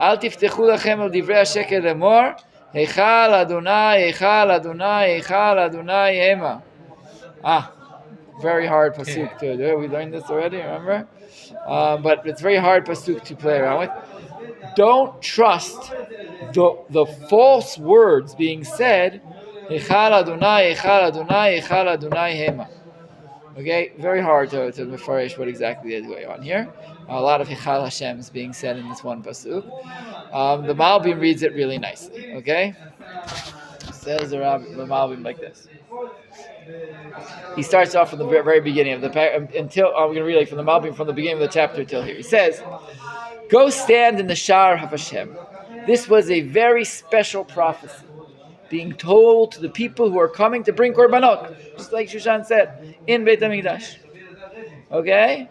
Al tiftechu lachem el divrei hasheker lemor. Heichal Adonai, Heichal Adonai, Heichal Adonai Hema. Very hard pasuk to do. We learned this already, remember? But it's very hard pasuk to play around with. Don't trust the false words being said. Heichal Adonai, Heichal Adonai, Heichal Adonai Hema. Okay, very hard to mefarish what exactly is going on here. A lot of Heichal Hashem is being said in this one pasuk. The Malbim reads it really nicely. Okay, says the Malbim like this. He starts off from the very beginning of the until we're going to read from the Malbim from the beginning of the chapter till here. He says, "Go stand in the Shar of Hashem." This was a very special prophecy, being told to the people who are coming to bring korbanot, just like Shushan said in Beit Hamikdash. Okay,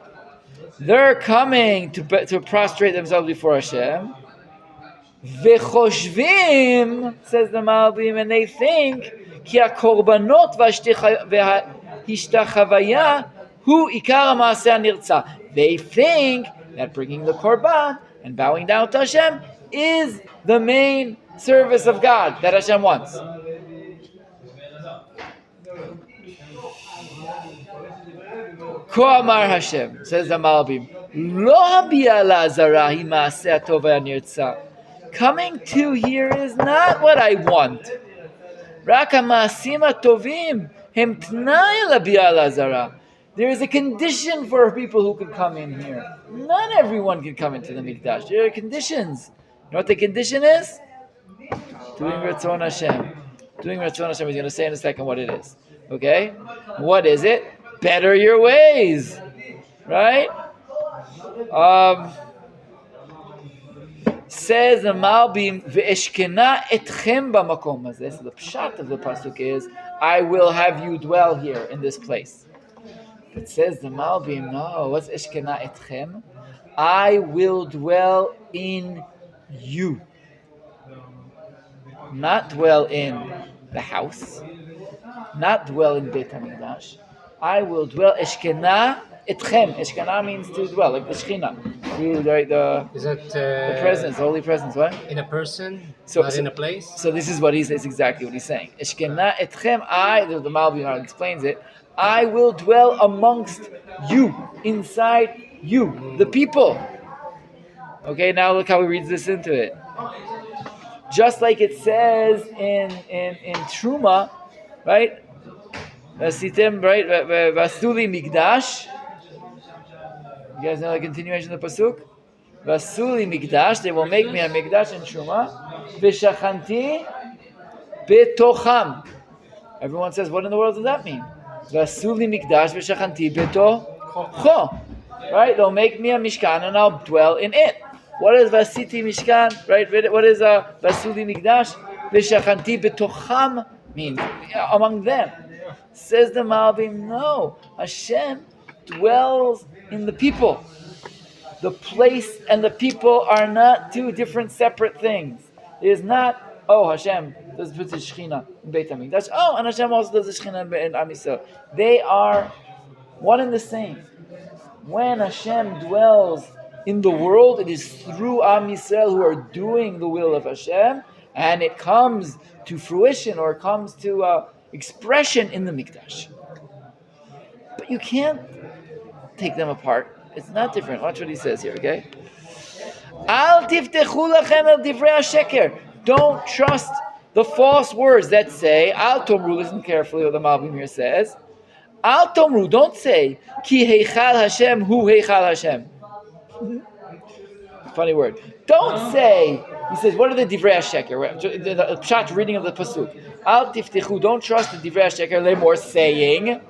they're coming to prostrate themselves before Hashem. V'choshvim, says the Malbim, and they think ki hakorbanot v'hishtachavaya hu ikar ha'maaseh hanirtza. They think that bringing the korban and bowing down to Hashem is the main service of God that Hashem wants. Ko amar Hashem, says the Malbim, lo habia la'azara hi maaseh hatov hanirtza. Coming to here is not what I want. Rak ha'maasim hatovim hem t'nai l'bia la'azara. There is a condition for people who can come in here. Not everyone can come into the Mikdash. There are conditions. You know what the condition is? Doing Ratzon Hashem. Doing Ratzon Hashem. He's going to say in a second what it is. Okay? What is it? Better your ways. Right? Says the Malbim, Ve'eshkena etchem b'makom hazeh. So the pshat of the pasuk is, I will have you dwell here in this place. But says the Malbim, no, what's eshkena etchem? I will dwell in you. Not dwell in the house. Not dwell in Beit HaMikdash. I will dwell, eshkena etchem. Eshkena means to dwell, like the Shechina. Is that the presence, the holy presence, what? In a person, not in a place? So this is what it's exactly what he's saying. Eshkena etchem, the Malbim explains it, I will dwell amongst you, inside you, the people. Okay, now look how he reads this into it. Just like it says in Truma, right? Vasitim, right? Vasuli Migdash. You guys know the continuation of the pasuk? Vasuli Migdash, they will make me a Migdash in Truma. V'shachanti betocham. Everyone says, what in the world does that mean? Vasuli Mikdash v'shachanti betocho. Right? They'll make me a Mishkan and I'll dwell in it. What is Vasiti Mishkan? Right? What is Vasuli Mikdash v'shachanti betocham mean? Among them. Says the Malbim, no. Hashem dwells in the people. The place and the people are not two different separate things. It is not, Hashem does put the Shechina in Beit HaMikdash. And Hashem also does the Shechina in Am Yisrael. They are one and the same. When Hashem dwells in the world, it is through Am Yisrael who are doing the will of Hashem, and it comes to fruition or comes to expression in the Mikdash. But you can't take them apart. It's not different. Watch what he says here, okay? Al tiftechu lachem el divrei hasheker. Don't trust the false words that say, Al tomru, listen carefully what the Malbim here says. Al tomru, don't say, Ki heichal Hashem hu heichal Hashem. Funny word. Don't say, he says, what are the divrei hasheker? The pshat reading of the pasuk. Al tiftechu, don't trust the divrei hasheker, lemor saying,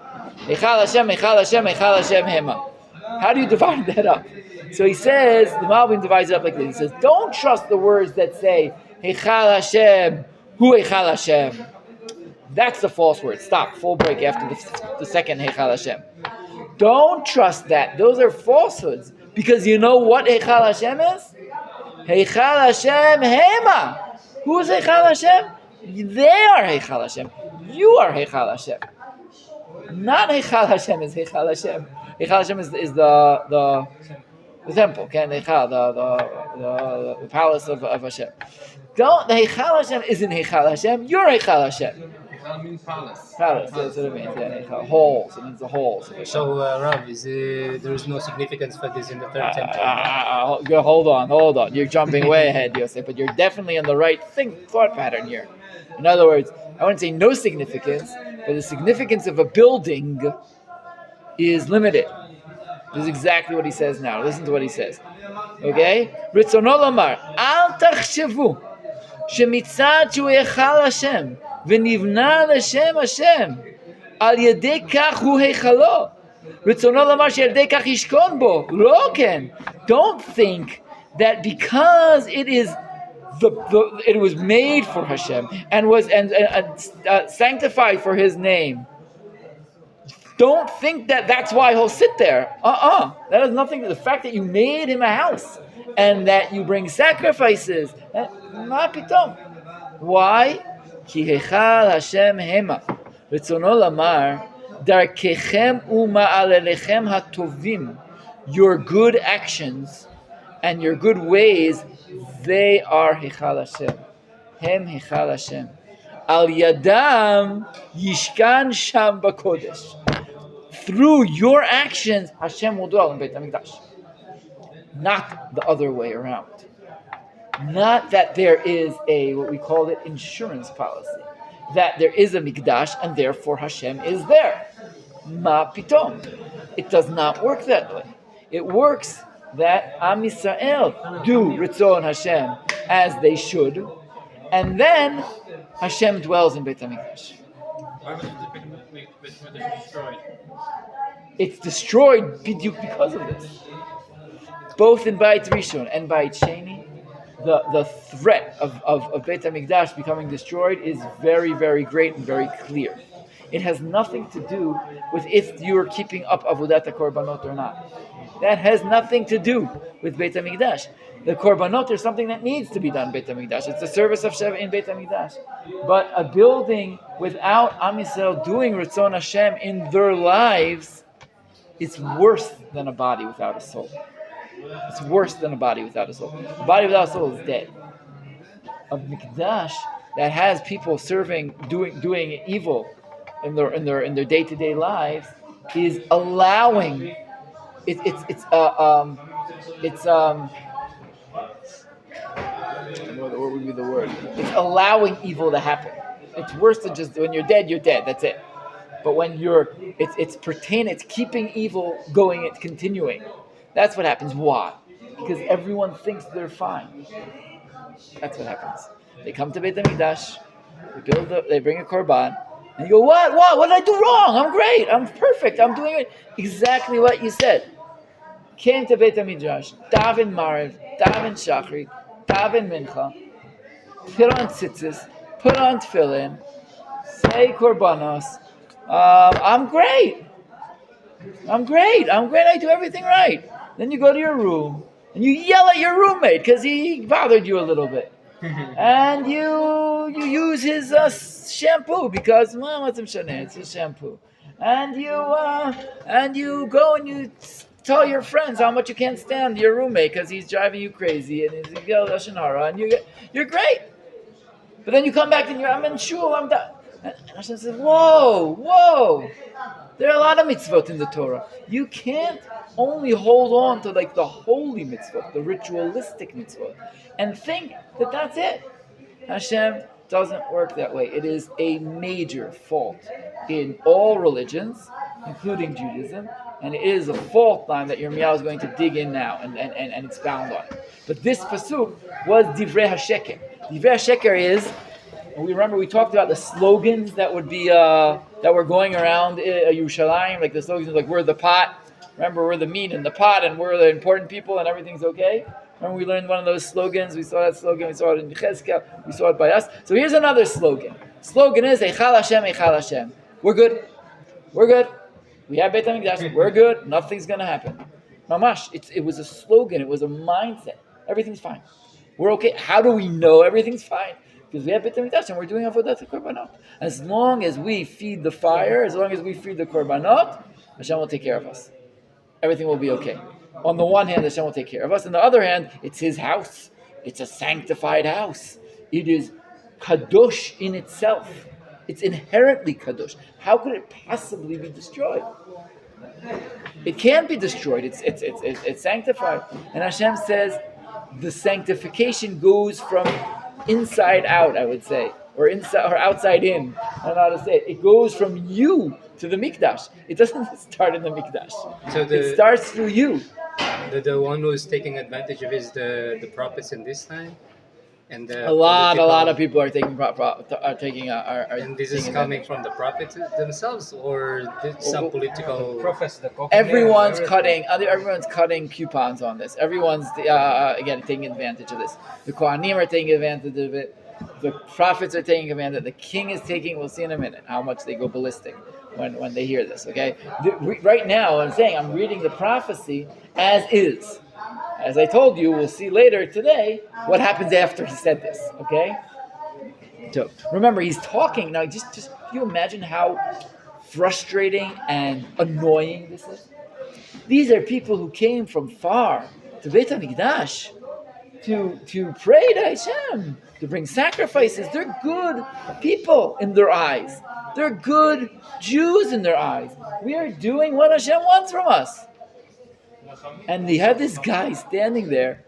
Heichal Hashem, Heichal Hashem, Heichal Hashem hema. How do you divide that up? So he says, the Malbim divides it up like this. He says, don't trust the words that say, Heichal Hashem, Hu Heichal Hashem. That's the false word. Stop. Full break after the second Heichal Hashem. Don't trust that. Those are falsehoods. Because you know what Heichal Hashem is? Heichal Hashem Hema. Who is Heichal Hashem? They are Heichal Hashem. You are Heichal Hashem. Not Heichal Hashem is Heichal Hashem. Heichal Hashem is the the temple, okay, the palace of Hashem. Don't the Heichal Hashem isn't Heichal Hashem. You're Heichal Hashem. Heichal means palace. Palace, that's what it means. Yeah, Heichal. Halls. It means the halls. So, Rav, there is no significance for this in the third temple? Hold on. You're jumping way ahead, Yosef, but you're definitely on the right thought pattern here. In other words, I wouldn't say no significance, but the significance of a building is limited. This is exactly what he says now. Listen to what he says. Okay? Ritzono lamar, al tachshevu, shemitzad shu heichal Hashem, v'nivna l'shem Hashem, al yedei kach hu heichalo. Ritzono lamar she'yedei kach yishkon bo. Lo ken. Don't think that because it is it was made for Hashem and was sanctified for His name. Don't think that that's why He'll sit there. That has nothing to do with the fact that you made Him a house and that you bring sacrifices. Ma pitom. Why? Ki heichal Hashem hema. Ritzono lamar darkechem u'ma'alelechem hatovim. Your good actions and your good ways, they are heichal Hashem. Hem heichal Hashem. Al yadam yishkan sham b'kodesh. Through your actions, Hashem will dwell in Beit HaMikdash. Not the other way around. Not that there is what we call it, insurance policy. That there is a Mikdash and therefore Hashem is there. Ma pitom. It does not work that way. It works that Am Yisrael do Ritzon Hashem as they should, and then Hashem dwells in Beit HaMikdash. Why was the Beit HaMikdash destroyed? It's destroyed because of this. Both in Beit Rishon and Beit Sheni, the threat of Beit HaMikdash becoming destroyed is very, very great and very clear. It has nothing to do with if you're keeping up Avodat HaKorbanot or not. That has nothing to do with Beit HaMikdash. The Korbanot is something that needs to be done in Beit HaMikdash. It's the service of Shev in Beit HaMikdash. But a building without Am Yisrael doing Ritzon Hashem in their lives, it's worse than a body without a soul. It's worse than a body without a soul. A body without a soul is dead. A Mikdash that has people serving, doing evil in their day-to-day lives is allowing. What would be the word? It's allowing evil to happen. It's worse than just when you're dead, that's it. But when it's keeping evil going, it's continuing. That's what happens. Why? Because everyone thinks they're fine. That's what happens. They come to Beit HaMikdash, they bring a korban, and you go, what? What did I do wrong? I'm great. I'm perfect. I'm doing it. Exactly what you said. Came to Beit HaMikdash, daven Mariv, daven Shachrit, daven Mincha, put on tzitzis, put on tefillin, say korbanos. I'm great. I do everything right. Then you go to your room and you yell at your roommate because he bothered you a little bit, and you use his shampoo because it's his shampoo, and you go and you tell your friends how much you can't stand your roommate because he's driving you crazy and he's Lashon Hara, and you're great. But then you come back and I'm in shul, I'm done. And Hashem says, whoa. There are a lot of mitzvot in the Torah. You can't only hold on to like the holy mitzvot, the ritualistic mitzvot, and think that that's it. Hashem doesn't work that way. It is a major fault in all religions, including Judaism, and it is a fault line that Yirmeyahu is going to dig in now and expound on it. But this pasuk was Divrei HaSheker. Divrei HaSheker is, we talked about the slogans that would be that were going around Yerushalayim, like the slogans like we're the pot. Remember, we're the meat in the pot, and we're the important people, and everything's okay. Remember, we learned one of those slogans. We saw that slogan. We saw it in Cheskel. We saw it by us. So here's another slogan. Slogan is Eichal Hashem, Eichal Hashem. We're good. We have Beit HaMikdash. We're good. Nothing's going to happen. Mamash, it was a slogan. It was a mindset. Everything's fine. We're okay. How do we know everything's fine? Because we have Beit HaMikdash and we're doing Avodat HaKorbanot. As long as we feed the fire, as long as we feed the Korbanot, Hashem will take care of us. Everything will be okay. On the one hand, Hashem will take care of us. On the other hand, it's His house. It's a sanctified house. It is kadosh in itself. It's inherently kadosh. How could it possibly be destroyed? It can't be destroyed. It's sanctified. And Hashem says the sanctification goes from inside out, I would say, or inside or outside in. I don't know how to say it. It goes from you to the mikdash. It doesn't start in the mikdash. So It starts through you. the one who's taking advantage of is the prophets in this time, and A lot of people are taking are taking are and this is taking coming advantage. from the prophets themselves, or some political. Everyone's cutting coupons on this. Everyone's again taking advantage of this. The Kohanim are taking advantage of it. The prophets are taking advantage. The king is taking. We'll see in a minute how much they go ballistic when they hear this. Okay, right now I'm saying I'm reading the prophecy as is. As I told you, we'll see later today what happens after he said this. Okay. So remember, he's talking now. Just can you imagine how frustrating and annoying this is? These are people who came from far to Beit HaMikdash to pray to Hashem, to bring sacrifices. They're good people in their eyes. They're good Jews in their eyes. We are doing what Hashem wants from us. And they had this guy standing there.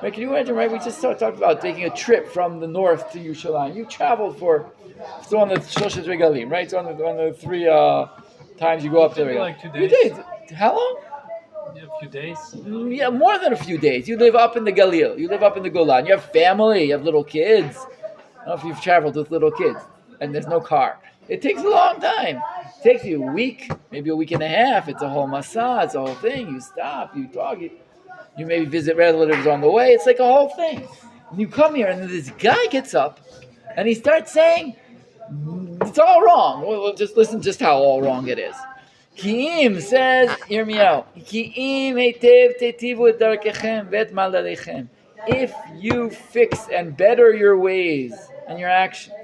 Right, can you imagine, right? We just talked about taking a trip from the north to Yerushalayim. You traveled so on the Shoshet Regalim, right? So on the three times you go up there. Like 2 2 days. days. How long? Yeah, a few days. Yeah, more than a few days. You live up in the Galil. You live up in the Golan. You have family. You have little kids. I don't know if you've traveled with little kids and there's no car. It takes a long time. It takes you a week, maybe a week and a half. It's a whole masa. It's a whole thing. You stop. You talk. You maybe visit relatives on the way. It's like a whole thing. And you come here and then this guy gets up and he starts saying, it's all wrong. Well, just listen just how all wrong it is. Ki'im, says Yirmeyahu, Ki'im heitev tetivu et darkechem vet maldalechem. If you fix and better your ways and your actions.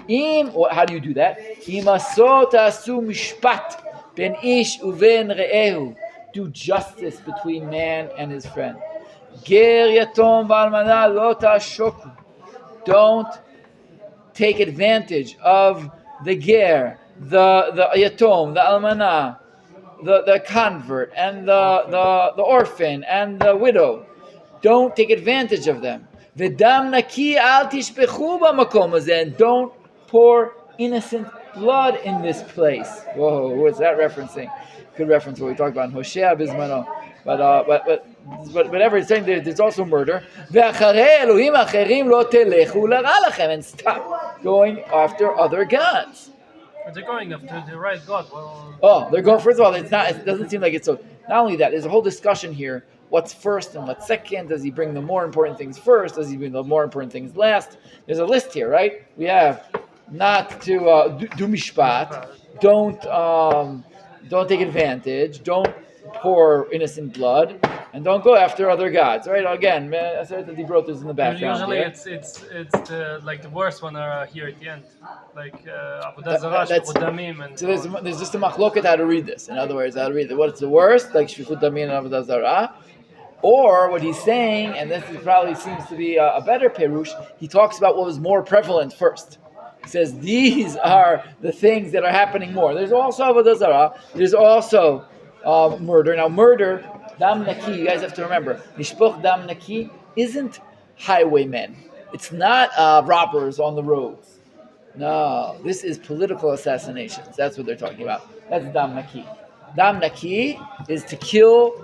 How do you do that? Im asot asu mishpat ben ish uven re'ehu. Do justice between man and his friend. Ger yatom v'almana lo ta'shoku. Don't take advantage of the ger, the yatom, the almana, the convert, and the orphan, and the widow. Don't take advantage of them. V'dam naki al tishpechu b'makom hazeh. And don't pour innocent blood in this place. Whoa, what's that referencing? Good reference what we talked about in Hosea Bismano. But whatever it's saying, there's also murder. And stop going after other gods. But they're going after the right God. Well, Oh, they're going. First of all, it doesn't seem like it's so. Not only that, there's a whole discussion here. What's first and what's second? Does he bring the more important things first? Does he bring the more important things last? There's a list here, right? We have not to do mishpat. Don't take advantage. Don't pour innocent blood, and don't go after other gods. Right? Again, I said that he wrote this in the background. usually yeah? it's the worst one are here at the end, like Avodah Zarah, that's- Shfichut Damim, and So there's just a machloket how to read this. In other words, how to read it. What's the worst, like Shfichut Damim and Avodah Zarah, or what he's saying, and this probably seems to be a better perush. He talks about what was more prevalent first. He says these are the things that are happening more. There's also Avodah Zarah. There's also murder. Now, murder, dam naki. You guys have to remember, mishpoch dam naki isn't highwaymen. It's not robbers on the roads. No, this is political assassinations. That's what they're talking about. That's dam naki. Dam naki is to kill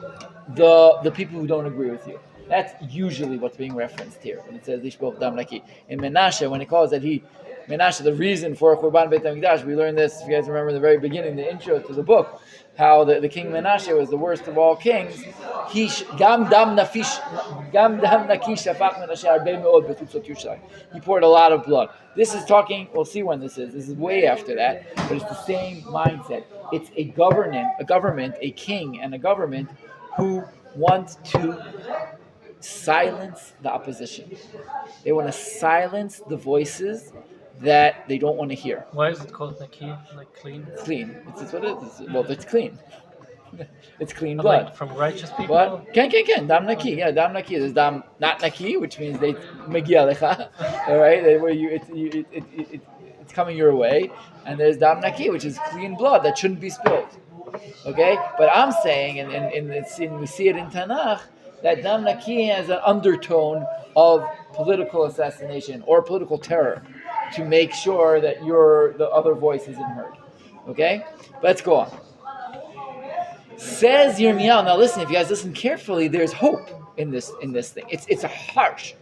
the people who don't agree with you. That's usually what's being referenced here when it says lishpoch dam naki. In Menashe, when it calls that Menashe, the reason for Churban Beit HaMikdash, we learned this, if you guys remember in the very beginning, the intro to the book, how the king Menashe was the worst of all kings. He poured a lot of blood. This is talking, we'll see when this is way after that, but it's the same mindset. It's a government, a king and a government who want to silence the opposition. They want to silence the voices that they don't want to hear. why is it called Naki, like clean? Clean. It's what it is. Well, it's clean. It's clean But blood. like from righteous people. What? Ken. Dam naki. Yeah, dam naki. There's dam not naki, which means they megia lecha. All right, where it's coming your way, and there's dam naki, which is clean blood that shouldn't be spilled. Okay, but I'm saying, and we see it in Tanakh, that dam naki has an undertone of political assassination or political terror to make sure that the other voice isn't heard. Okay, let's go on. Says Yirmeyahu. Now listen, if you guys listen carefully, there's hope in this thing. It's a harsh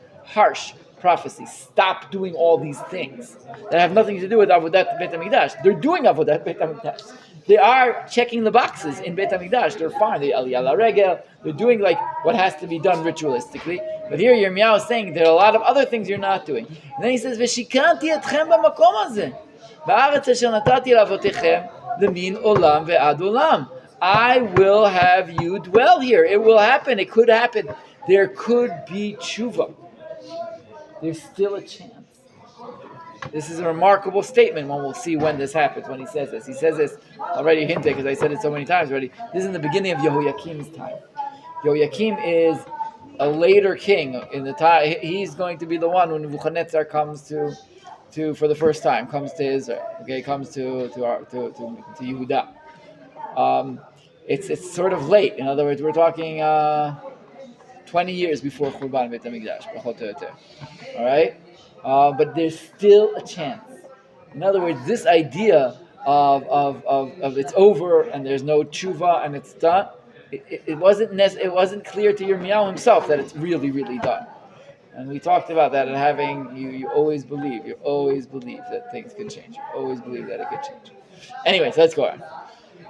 prophecy. Stop doing all these things that have nothing to do with Avodat Beit HaMikdash. They're doing Avodat Beit HaMikdash. They are checking the boxes in Beit HaMikdash. They're fine. They Aliyah Regel. They're doing like what has to be done ritualistically. But here Yirmeyahu is saying there are a lot of other things you're not doing. And then he says, "V'shikanti etchem b'makom hazeh, ba'aretz asher natati l'avotechem l'min olam ve'ad olam." I will have you dwell here. It will happen. It could happen. There could be tshuva. There's still a chance. This is a remarkable statement. One will see when this happens, when he says this. He says this, already hinted because I said it so many times already. This is in the beginning of Yehoiakim's time. Yehoiakim is a later king in the time. He's going to be the one when Nebuchadnezzar comes to for the first time, comes to Israel. Okay, comes to Yehuda. It's sort of late. In other words, we're talking 20 years before Churban Beit HaMikdash. All right, but there's still a chance. In other words, this idea of it's over and there's no tshuva and it's done. It wasn't clear to Yirmeyahu himself that it's really done. And we talked about that and having you always believe that things can change. You always believe that it could change. Anyways, let's go on.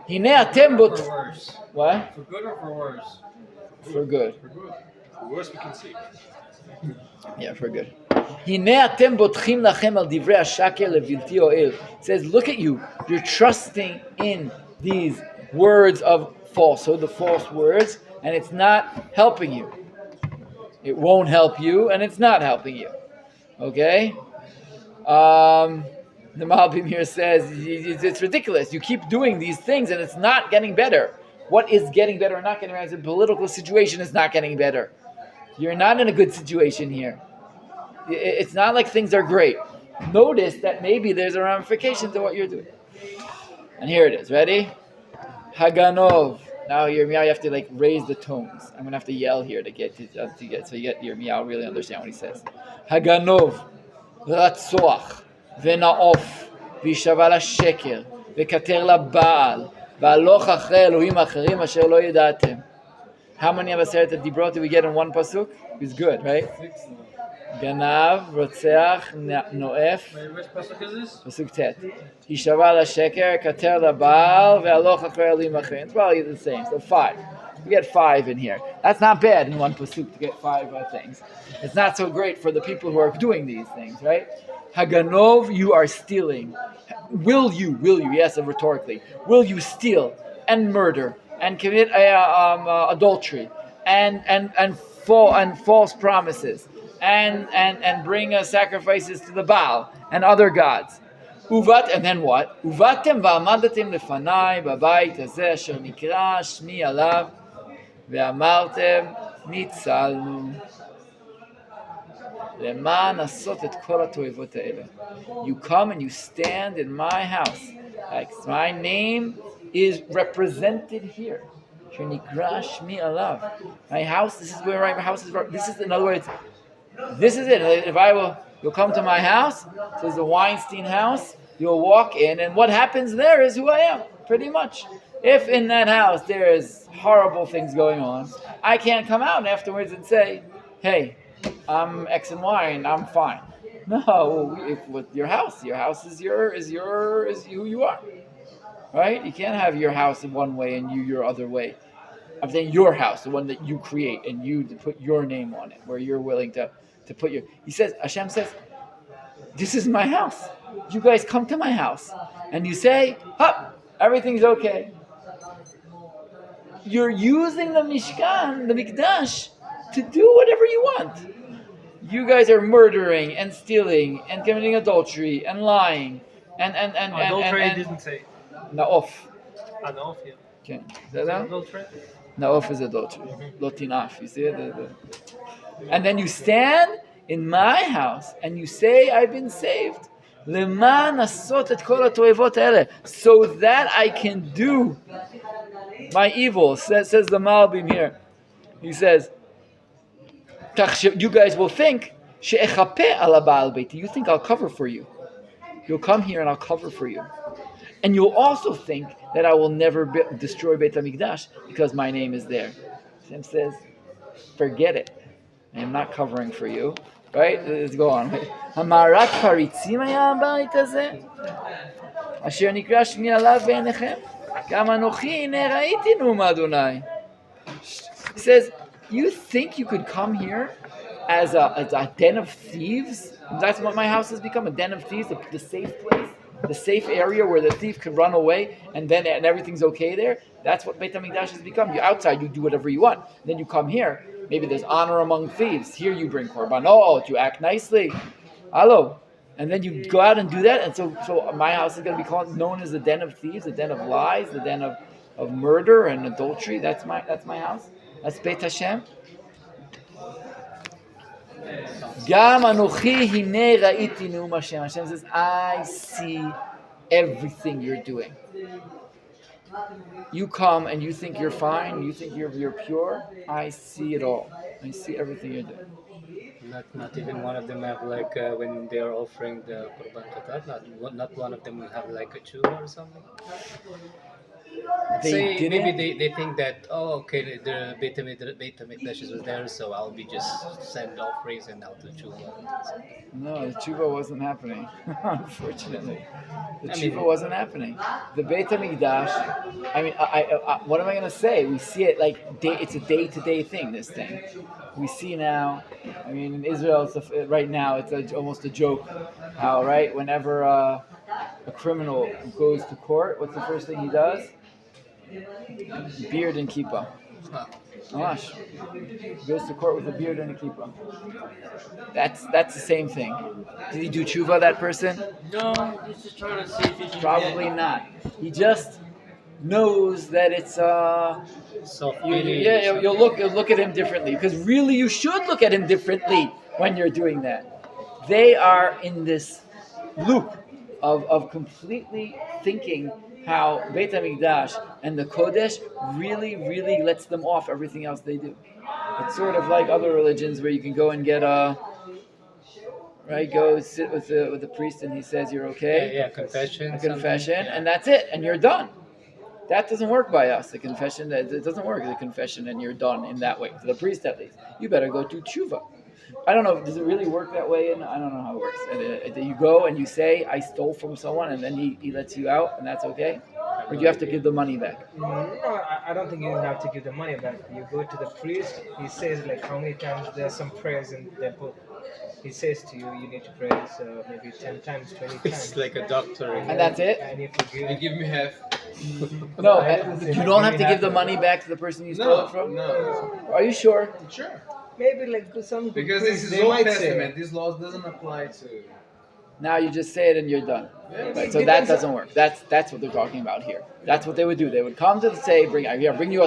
For worse. What? For good or for worse? For good. For good. For worse we can see. Yeah, for good. It says, look at you. You're trusting in these words of falsehood, the false words, and it's not helping you. It won't help you, and it's not helping you. Okay? The Malbim here says, it's ridiculous. You keep doing these things, and it's not getting better. What is getting better or not getting better? The political situation is not getting better. You're not in a good situation here. It's not like things are great. Notice that maybe there's a ramification to what you're doing. And here it is. Ready? Haganov. Now Yirmeyahu, you have to like raise the tones. I'm gonna have to yell here to get so you get Yirmeyahu really understand what he says. Haganov, Ratzoach, Venaof, Vishaval HaSheker, Vekater LaBaal, Va'aloch Achrei Elohim Acharim Asher Lo Yadatem. How many of us heard the Dibrot did we get in one pasuk? It's good, right? Ganav, Rotzeach, Noef. Wait, which pasuk is this? Pasuk Tet. Hishaval HaSheker, Kater LaBaal, Ve'aloch Achrei Elohim Acharim. It's probably the same. So 5. You get 5 in here. That's not bad in one pasuk to get 5 things. It's not so great for the people who are doing these things, right? Haganov, you are stealing. Will you? Yes, rhetorically. Will you steal and murder and commit adultery and false promises and bring sacrifices to the Baal and other gods? Uvat, and then what? Uvatem va'amadatem lefanai b'bayit hazeh asher nikra shmi alav ve'amartem nitzalnu leman asot et kol hatoevot ha'eleh. You come and you stand in my house. Like my name is represented here. Shenikra shmi alav. My house. This is where my house is. This is, in other words, this is it. If you'll come to my house. This is the Weinstein house. You'll walk in, and what happens there is who I am, pretty much. If in that house there is horrible things going on, I can't come out afterwards and say, "Hey, I'm X and Y, and I'm fine." No, with your house is who you are, right? You can't have your house in one way and you your other way. I'm saying your house, the one that you create, and you to put your name on it, where you're willing to put your. He says, Hashem says, "This is my house. You guys come to my house, and you say, everything's okay." You're using the Mishkan, the Mikdash, to do whatever you want. You guys are murdering and stealing and committing adultery and lying and Adultery and didn't say. Naof. Anof, yeah. Okay. בסדר? Adultery. Naof is adultery. Lo tinaf. You see it? And then you stand in my house and you say, I've been saved. למען לעשות את כל התועבות האלה, so that I can do my evil. Says the Malbim here. He says, you guys will think, she'echape ala ba'al beiti. You think I'll cover for you. You'll come here and I'll cover for you. And you'll also think that I will never destroy Beit HaMikdash because my name is there. Hashem says, forget it. I am not covering for you. Right? Let's go on. Hamarat paritzim haya b'bait hazeh, asher nikra shmi alav be'enechem, gam anochi hinei ra'iti na'um Adonai. He says, you think you could come here as a den of thieves? That's what my house has become, a den of thieves, the safe place, the safe area where the thief can run away and everything's okay there. That's what Beit HaMikdash has become. You outside, you do whatever you want. Then you come here. Maybe there's honor among thieves. Here you bring korbanot, you act nicely. Hello. And then you go out and do that. And so my house is going to be known as the den of thieves, the den of lies, the den of murder and adultery. That's my house. That's Beit Hashem. Gam anochi hinei ra'iti na'um Hashem. Hashem says, I see everything you're doing. You come and you think you're fine, you think you're pure. I see it all. I see everything you're doing. Not even one of them have like when they are offering the korban katat. Not one of them will have like a tshuva or something. Maybe they think that okay, the Beit HaMikdash was there, so I'll be just send offerings and I'll do tshuva. No, the tshuva wasn't happening. Unfortunately, the tshuva wasn't happening. The Beit HaMikdash. I mean, I what am I going to say? We see it like it's a day-to-day thing. This thing we see now. I mean, in Israel, right now, it's almost a joke. How whenever a criminal goes to court, what's the first thing he does? Beard and kippah. Amash. Goes to court with a beard and a kippah. That's the same thing. Did he do tshuva, that person? No, he's just trying to see if he can. Probably not. He just knows that it's you'll look at him differently, because really you should look at him differently when you're doing that. They are in this loop of completely thinking how Beit HaMikdash and the Kodesh really, really lets them off everything else they do. It's sort of like other religions where you can go and get go sit with the priest and he says you're okay. Yeah, confession. A confession, and that's it, and you're done. That doesn't work by us. The confession, it doesn't work. The confession, and you're done in that way. For the priest, at least, you better go do tshuva. I don't know. Does it really work that way? And I don't know how it works. You go and you say, "I stole from someone," and then he lets you out, and that's okay. Or do you have to give the money back? No, I don't think you have to give the money back. You go to the priest. He says like how many times there's some prayers in the book. He says to you, you need to pray this maybe 10 times, 20 times. It's like a doctor. And that's it? And you forgive. And give me half. No, you don't have to give the money back to the person you stole it from? No. Are you sure? Sure. Maybe like some Because priests, this is they Old might Testament. say. This law doesn't apply to. Now you just say it and you're done. Right, so that doesn't work. That's what they're talking about here. That's what they would do. They would come to bring you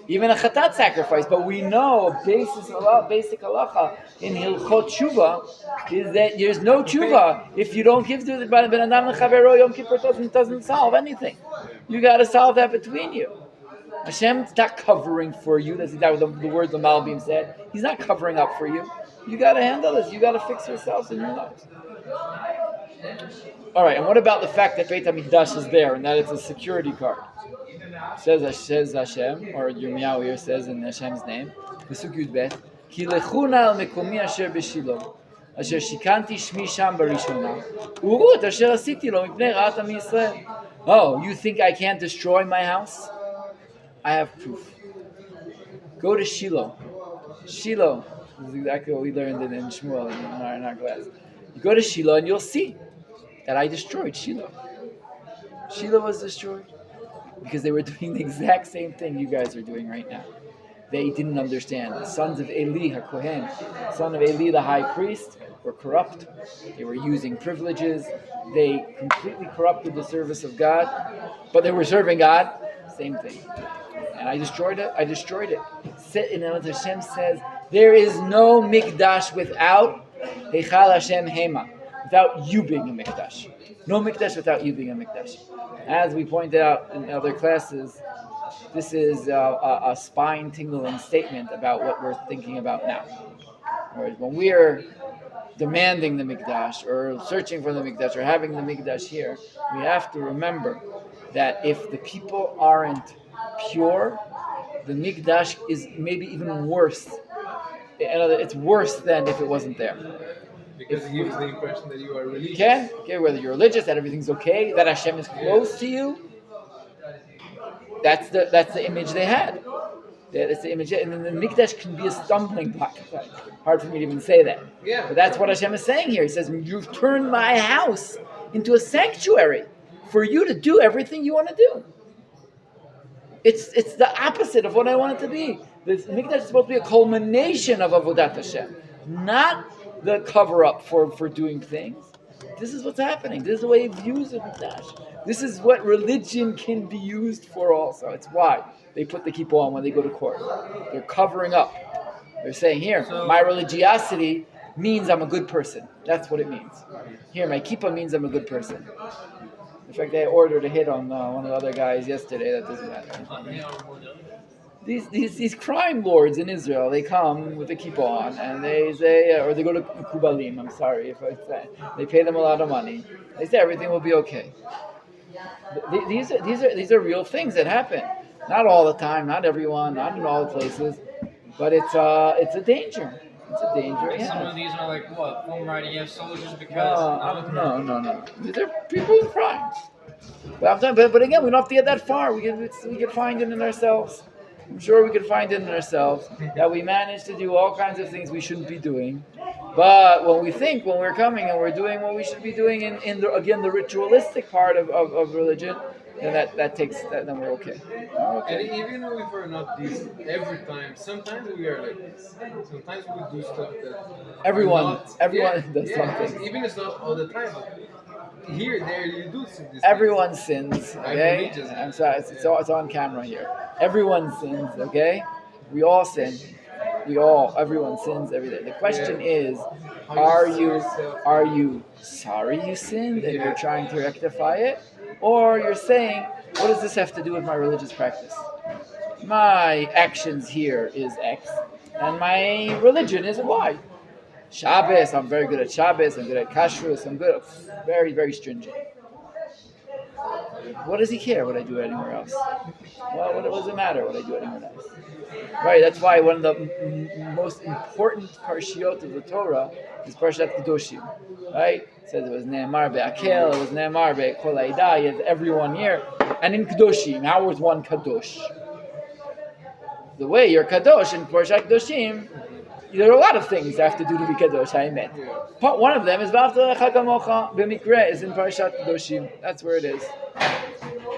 even a chatat sacrifice. But we know basic halacha in Hilchot Tshuva is that there's no tshuva if you don't give to the Ben Adam Lechavero. Yom Kippur doesn't solve anything. You got to solve that between you. Hashem's not covering for you. That's the word the Malbim said. He's not covering up for you. You got to handle this. You got to fix yourselves in your lives. All right, and what about the fact that Beit HaMikdash is there and that it's a security card? Says Hashem, or Yirmeyahu here says in Hashem's name, Pasuk Yud Bet, Ki lechuna al mekomi asher b'Shilo, asher shikanti shmi sham barishona, u'u et asher asiti lo mipnei ra'at am Yisrael. Oh, you think I can't destroy my house? I have proof. Go to Shiloh. Shiloh, this is exactly what we learned in Shmuel in our class. You go to Shiloh and you'll see that I destroyed Shiloh. Shiloh was destroyed because they were doing the exact same thing you guys are doing right now. They didn't understand. The sons of Eli HaKohen, son of Eli the high priest, were corrupt. They were using privileges. They completely corrupted the service of God. But they were serving God. Same thing. And I destroyed it. And Hashem says, there is no mikdash without Heichal Hashem Hema, without you being a mikdash. No mikdash without you being a mikdash. As we pointed out in other classes, this is a spine-tingling statement about what we're thinking about now. Whereas when we're demanding the mikdash or searching for the mikdash or having the mikdash here, we have to remember that if the people aren't pure, the mikdash is maybe even worse. It's worse than if it wasn't there. Because it gives the impression that you are religious. Okay, whether you're religious, that everything's okay, that Hashem is close to you. That's the image they had. That's the image, and then the mikdash can be a stumbling block. Hard for me to even say that. Yeah. But that's what Hashem is saying here. He says, "You've turned my house into a sanctuary for you to do everything you want to do." It's the opposite of what I want it to be. The mikdash is supposed to be a culmination of avodat Hashem, not the cover-up for doing things. This is what's happening. This is the way he views the mikdash. This is what religion can be used for also. It's why they put the kippah on when they go to court. They're covering up. They're saying, here, my religiosity means I'm a good person. That's what it means. Here, my kippah means I'm a good person. In fact, they ordered a hit on one of the other guys yesterday. That doesn't matter. These crime lords in Israel, they come with a kippah on, and they say, or they go to Kubalim, I'm sorry if I say, they pay them a lot of money. They say everything will be okay. These are real things that happen. Not all the time, not everyone, not in all the places, but it's a danger. It's a danger. Like Yeah. some of these are like what? Former IDF soldiers because No. These are people in crime. But again, we don't have to get that far. We can find it in ourselves. I'm sure we can find it in ourselves that we manage to do all kinds of things we shouldn't be doing. But when we're coming and we're doing what we should be doing in the ritualistic part of religion, then then we're okay. And even if we're not these every time, sometimes we are like this. Sometimes we do stuff that Everyone does yeah, something. even it's not all the time. But here, there, you do this. Everyone sins, okay? religious. I'm sorry, it's on camera here. Everyone sins, okay? We all sin. Everyone sins every day. The question is, are you sorry you sinned and you're trying to rectify it? Or you're saying, what does this have to do with my religious practice? My actions here is X, and my religion is Y. Shabbos, I'm very good at Shabbos, I'm good at Kashrus, I'm good at very, very stringent. What does he care what I do anywhere else? Well, what does it matter what I do anywhere else? Right, that's why one of the most important parshiot of the Torah is Parshat Kedoshim. Right? It says it was Ne'emar be'akel, it was Ne'emar be'kol ha'edah, you had everyone here. And in Kedoshim, how was one Kadosh? The way you're Kadosh in Parshat Kedoshim, there are a lot of things that have to do to be Kadosh, I admit. But one of them is V'afta lecha kamocha, b'mikra, is in Parshat Kedoshim. That's where it is.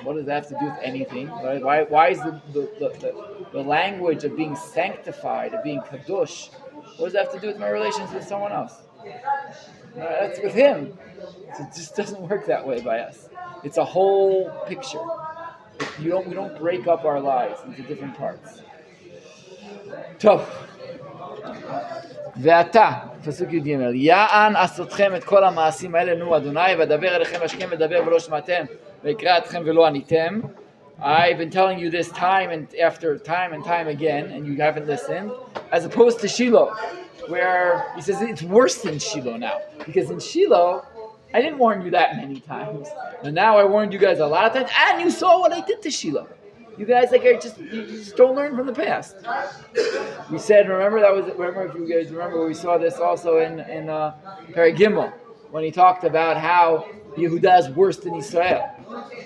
What does that have to do with anything? Why is the language of being sanctified, of being Kadosh, what does that have to do with my relations with someone else? That's with him. It just doesn't work that way by us. It's a whole picture. We don't break up our lives into different parts. טוב. ועתה, פסוק י"ג, יען עשותכם את כל המעשים האלה, נו אדוני, ואדבר אליכם השכם ודבר ולא שמעתם, ויקרא אתכם ולא עניתם. I've been telling you this time and time again, and you haven't listened, as opposed to Shiloh, where he says it's worse than Shiloh now, because in Shiloh, I didn't warn you that many times, and now I warned you guys a lot of times, and you saw what I did to Shiloh. You guys you just don't learn from the past. We said, remember if you guys remember, we saw this also in Perek Gimel, when he talked about how Yehuda is worse than Israel.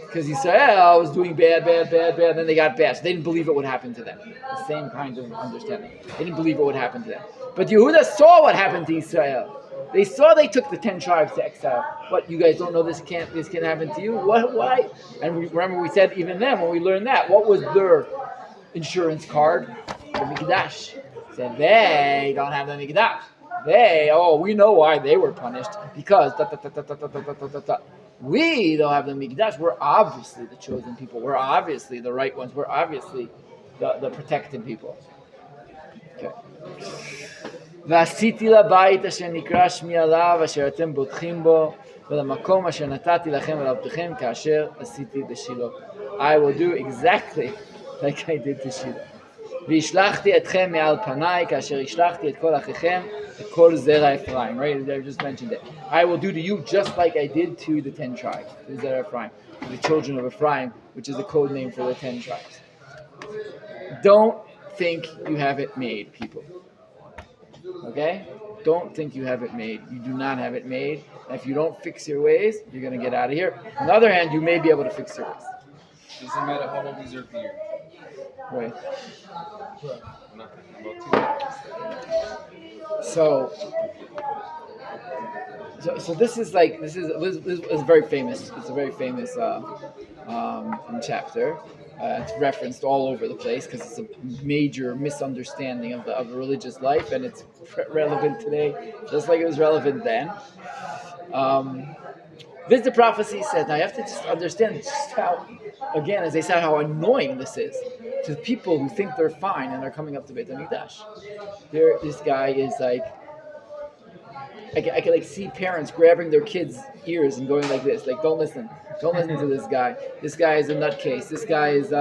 Because Israel was doing bad, then they got bad. So they didn't believe it would happen to them. The same kind of understanding. They didn't believe it would happen to them. But Yehuda saw what happened to Israel. They saw they took the 10 tribes to exile. What, you guys don't know this can happen to you? What? Why? And remember we said even then when we learned that, what was their insurance card? The Mikdash. Said they don't have the Mikdash. we know why they were punished because da, da, da, da, da, da, da, da, da, da. We don't have the mikdash. We're obviously the chosen people. We're obviously the right ones. We're obviously the protected people. Okay. ועשיתי לבית אשר נקרא שמי עליו אשר אתם בוטחים בו ולמקום אשר נתתי לכם ולעבדכם כאשר עשיתי בשילה. I will do exactly like I did to Shiloh. והשלחתי אתכם מעל פניי כאשר השלחתי את כל אחיכם את כל זרע אפרים. Right, I just mentioned it. I will do to you just like I did to the 10 tribes. The Zerah Ephraim, the children of Ephraim, which is a code name for the 10 tribes. Don't think you have it made, people. Okay? Don't think you have it made. You do not have it made. And if you don't fix your ways, you're going to get out of here. On the other hand, you may be able to fix your ways. Doesn't matter how long is your beard. Right. So this is very famous. It's a very famous chapter. It's referenced all over the place because it's a major misunderstanding of the religious life, and it's relevant today, just like it was relevant then. This the prophecy says. Now you have to just understand just how, again, as I said, how annoying this is to people who think they're fine and are coming up to Beit HaMikdash. This guy is like, I can like see parents grabbing their kids' ears and going like this, like, don't listen to this guy. This guy is a nutcase. This guy is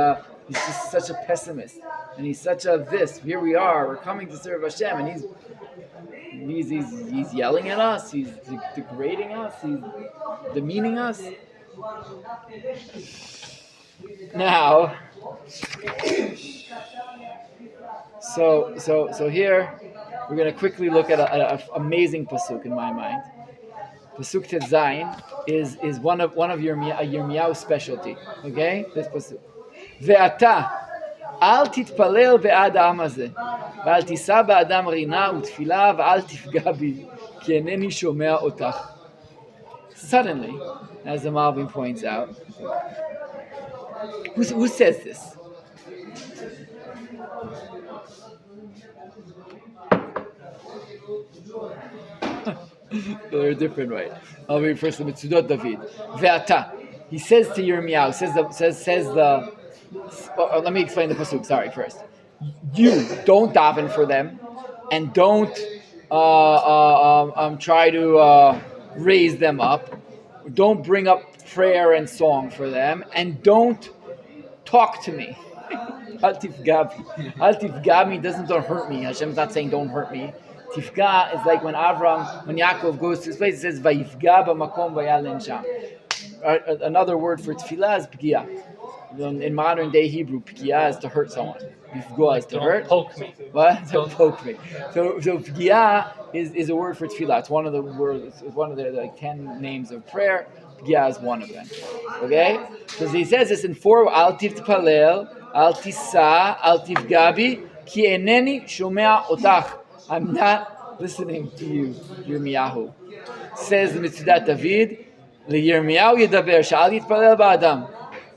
he's just such a pessimist, and he's such a this. Here we are, we're coming to serve Hashem, and he's yelling at us. He's degrading us. He's demeaning us. Now, so here we're going to quickly look at an amazing pasuk in my mind. Pasuk Tet Zayin is one of Yirmeyahu's specialty. Okay, this pasuk. Ve'ata al titpalel be'ad ha'am hazeh, ve'al tisa ba'adam rina u'tfila ve'al tifga bi, ki eneni shomea otach. Suddenly, as the Malbim points out, who says this? They're a different way. I'll read first the Mitzudot David. Ve'ata. He says to Yirmeyahu, let me explain the pasuk. Sorry, first. You don't daven for them, and don't try to raise them up. Don't bring up prayer and song for them, and don't talk to me. Al tifgabi. Al tifgabi doesn't don't hurt me. Hashem's not saying don't hurt me. Tifga is like when Yaakov goes to his place, it says vayifga b'makom vayalen sham. Another word for tefillah is pgia. In modern day Hebrew, pgia is to hurt someone. Yifga is to hurt. Poke me. What? Don't poke me. So pgia is a word for tefillah. It's one of the words. It's one of the like 10 names of prayer. Pgia is one of them. Okay. So he says this in 4. Al tifpalel, al tisa, al tifgabi, ki eneni shomea otach. I'm not listening to you, Yirmeyahu. Says the Mitzvah David, Yirmeyahu yedaber sha'al yitpalel ba'adam.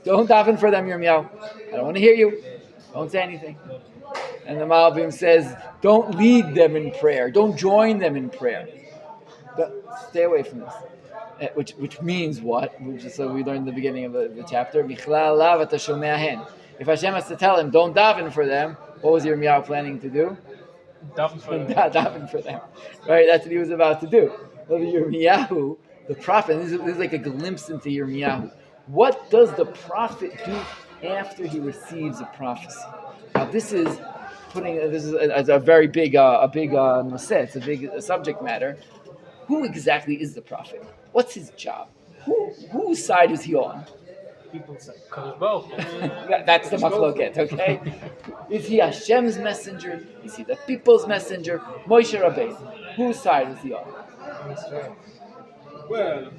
Don't daven for them, Yirmeyahu. I don't want to hear you. Don't say anything. And the Malbim says, don't lead them in prayer. Don't join them in prayer. Stay away from this. Which means what? Which is we learned in the beginning of the chapter. Michlal lav ata shomea hen. If Hashem has to tell him, don't daven for them, what was Yirmeyahu planning to do? Daven for them. Right? That's what he was about to do. Well, Yirmeyahu, the prophet, this is like a glimpse into Yirmeyahu. What does the prophet do after he receives a prophecy? Now, this is a very big naseh. It's a big subject matter. Who exactly is the prophet? What's his job? Whose side is he on? People's side. Both. That's the machloket, okay? Is he Hashem's messenger? Is he the people's messenger? Moshe Rabbeinu. Whose side is he on? Well,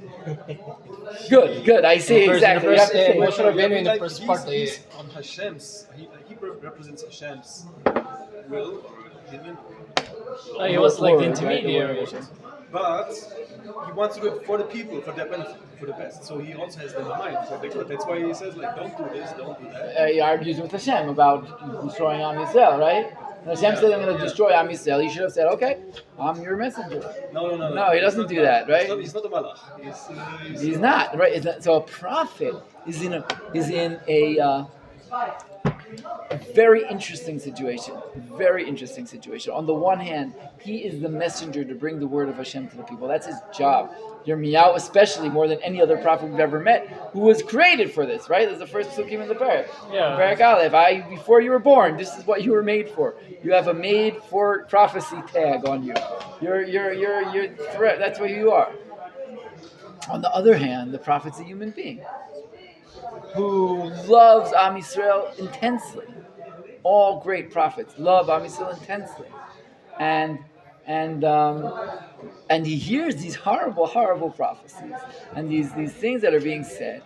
Good. I see exactly. You have to say. Moshe Rabbeinu in the first part. He's on Hashem's. He represents Hashem's will or opinion. He was like the Right, intermediary. But he wants to do it for the people, for their benefit, for the best. So he also has them in mind for the good. That's why he says, like, don't do this, don't do that. He argues with Hashem about destroying Am Yisrael, right? When Hashem says, I'm going to destroy Am Yisrael, you should have said, okay, I'm your messenger. No. No, he doesn't do that, right? He's not a malach. He's not, right? So a prophet is in a very interesting situation. Very interesting situation. On the one hand, he is the messenger to bring the word of Hashem to the people. That's his job. Yirmeyahu, especially more than any other prophet we've ever met, who was created for this, right? That's the first psukim in the parak. Yeah. Parak Aleph, before you were born, this is what you were made for. You have a made for prophecy tag on you. You're that's what you are. On the other hand, the prophet's a human being who loves Am Yisrael intensely. All great prophets love Am Yisrael intensely, and he hears these horrible prophecies and these things that are being said,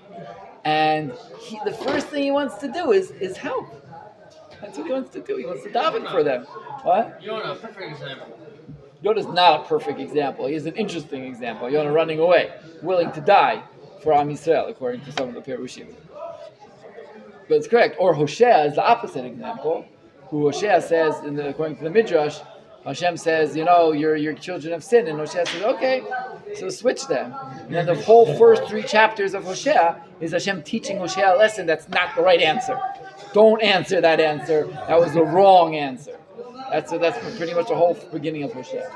and the first thing he wants to do is help. That's what he wants to do. He wants to daven for them. What? Yonah, perfect example. Yonah's not a perfect example. He is an interesting example. Yonah running away, willing to die for Am Yisrael, according to some of the Perushim. But it's correct. Or Hosea is the opposite example. Who Hosea says, according to the Midrash, Hashem says, your children have sinned. And Hosea says, okay, so switch them. And then the whole first 3 chapters of Hosea is Hashem teaching Hosea a lesson that's not the right answer. Don't answer that answer. That was the wrong answer. That's pretty much the whole beginning of Hosea.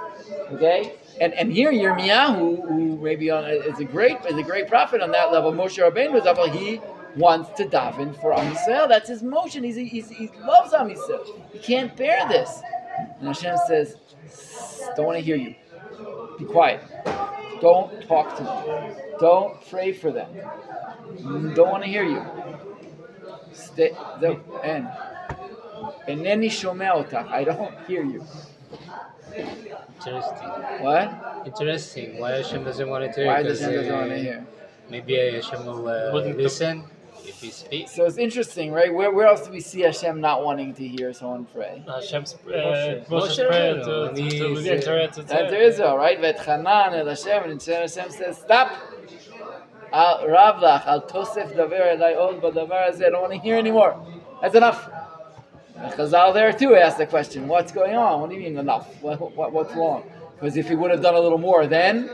Okay? And here Yirmeyahu, who maybe is a great prophet on that level, Moshe Rabbeinu's level, he wants to daven for Am Yisrael. That's his motion. He loves Am Yisrael. He can't bear this. And Hashem says, don't want to hear you. Be quiet. Don't talk to them. Don't pray for them. Don't want to hear you. Stay. And Eneni shomea otach. I don't hear you. Interesting. What? Interesting. Why Hashem doesn't want to hear? Why does Hashem doesn't want to hear? Maybe Hashem will listen if he speaks. So it's interesting, right? Where else do we see Hashem not wanting to hear someone pray? Hashem's Moshe's prayer to enter Enter Israel, right? V'etchanan el Hashem, and Hashem says, stop. Ravlach al tosef daver elai od b'davar hazeh. I don't want to hear anymore. That's enough. And Chazal there too asked the question, what's going on? What do you mean enough? What's wrong? Because if he would have done a little more then,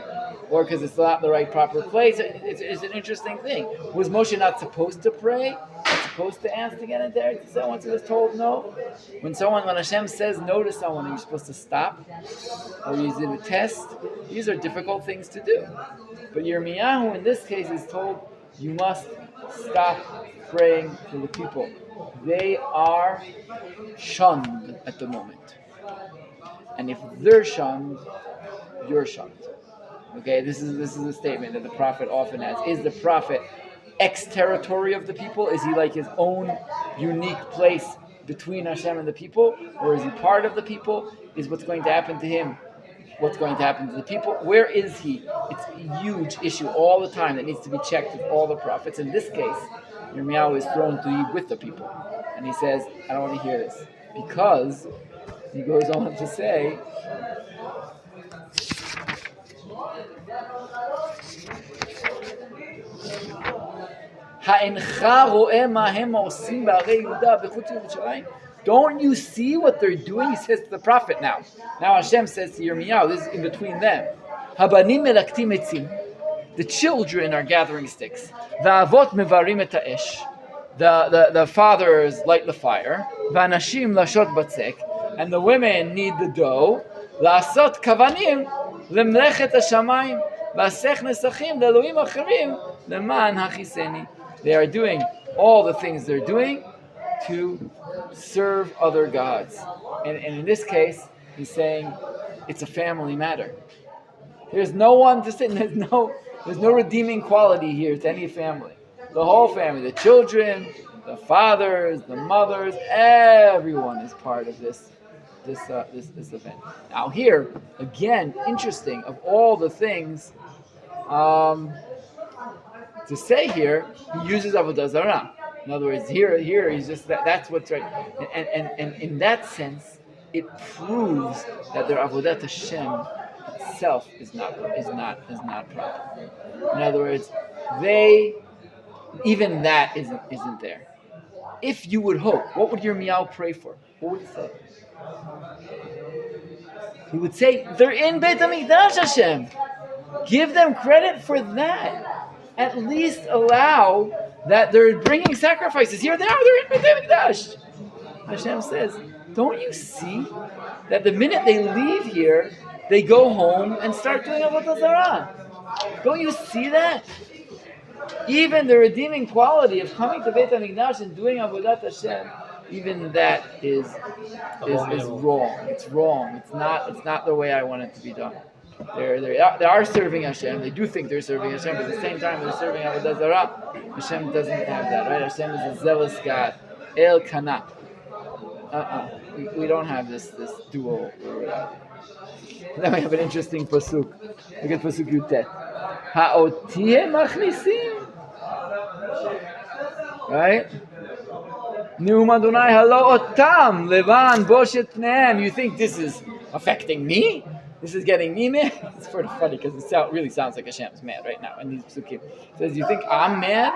or because it's not the right proper place, it's an interesting thing. Was Moshe not supposed to pray? Not supposed to ask to get into Eretz Yisrael once he was told no? When Hashem says no to someone, are you supposed to stop? Or use it a test? These are difficult things to do. But Yirmeyahu in this case is told, you must stop praying for the people. They are shunned at the moment. And if they're shunned, you're shunned. Okay, this is a statement that the prophet often has. Is the prophet ex-territory of the people? Is he like his own unique place between Hashem and the people? Or is he part of the people? Is what's going to happen to him what's going to happen to the people? Where is he? It's a huge issue all the time that needs to be checked with all the prophets. In this case, Yirmeyahu is thrown to be with the people. And he says, I don't want to hear this. Because, he goes on to say, don't you see what they're doing? He says to the prophet now. Now Hashem says to Yirmeyahu, this is in between them. The children are gathering sticks. The fathers light the fire. And the women knead the dough. They are doing all the things they're doing to serve other gods. And in this case, he's saying it's a family matter. There's no one to sit, there's no redeeming quality here to any family. The whole family, the children, the fathers, the mothers, everyone is part of this event. Now here, again, interesting, of all the things to say here, he uses Avodah Zarah. In other words, here he's just that's what's right, and in that sense, it proves that their Avodat Hashem itself is not proper. In other words, even that isn't there. if you would hope, what would Yirmeyahu pray for? What would he say? He would say, they're in Beit HaMikdash, Hashem. Give them credit for that. At least allow that they're bringing sacrifices. Here they are, they're in Beit HaMikdash. Hashem says, don't you see that the minute they leave here, they go home and start doing Avodah Zarah? Don't you see that? Even the redeeming quality of coming to Beit HaMikdash and doing Avodat Hashem, even that is wrong. It's wrong. It's not the way I want it to be done. They are serving Hashem. They do think they're serving Hashem, but at the same time they're serving Avodah Zarah. Hashem doesn't have that, right? Hashem is a zealous God. El Kana. We don't have this duo. Then we have an interesting pasuk. Look at pasuk Yutet. Ha'otiyeh machnisim. Right? Neum Adonai halo otam levan boshet pneim. You think this is affecting me? This is getting me mad? It's sort of funny because it really sounds like Hashem's mad right now in these psukim. It says, you think I'm mad?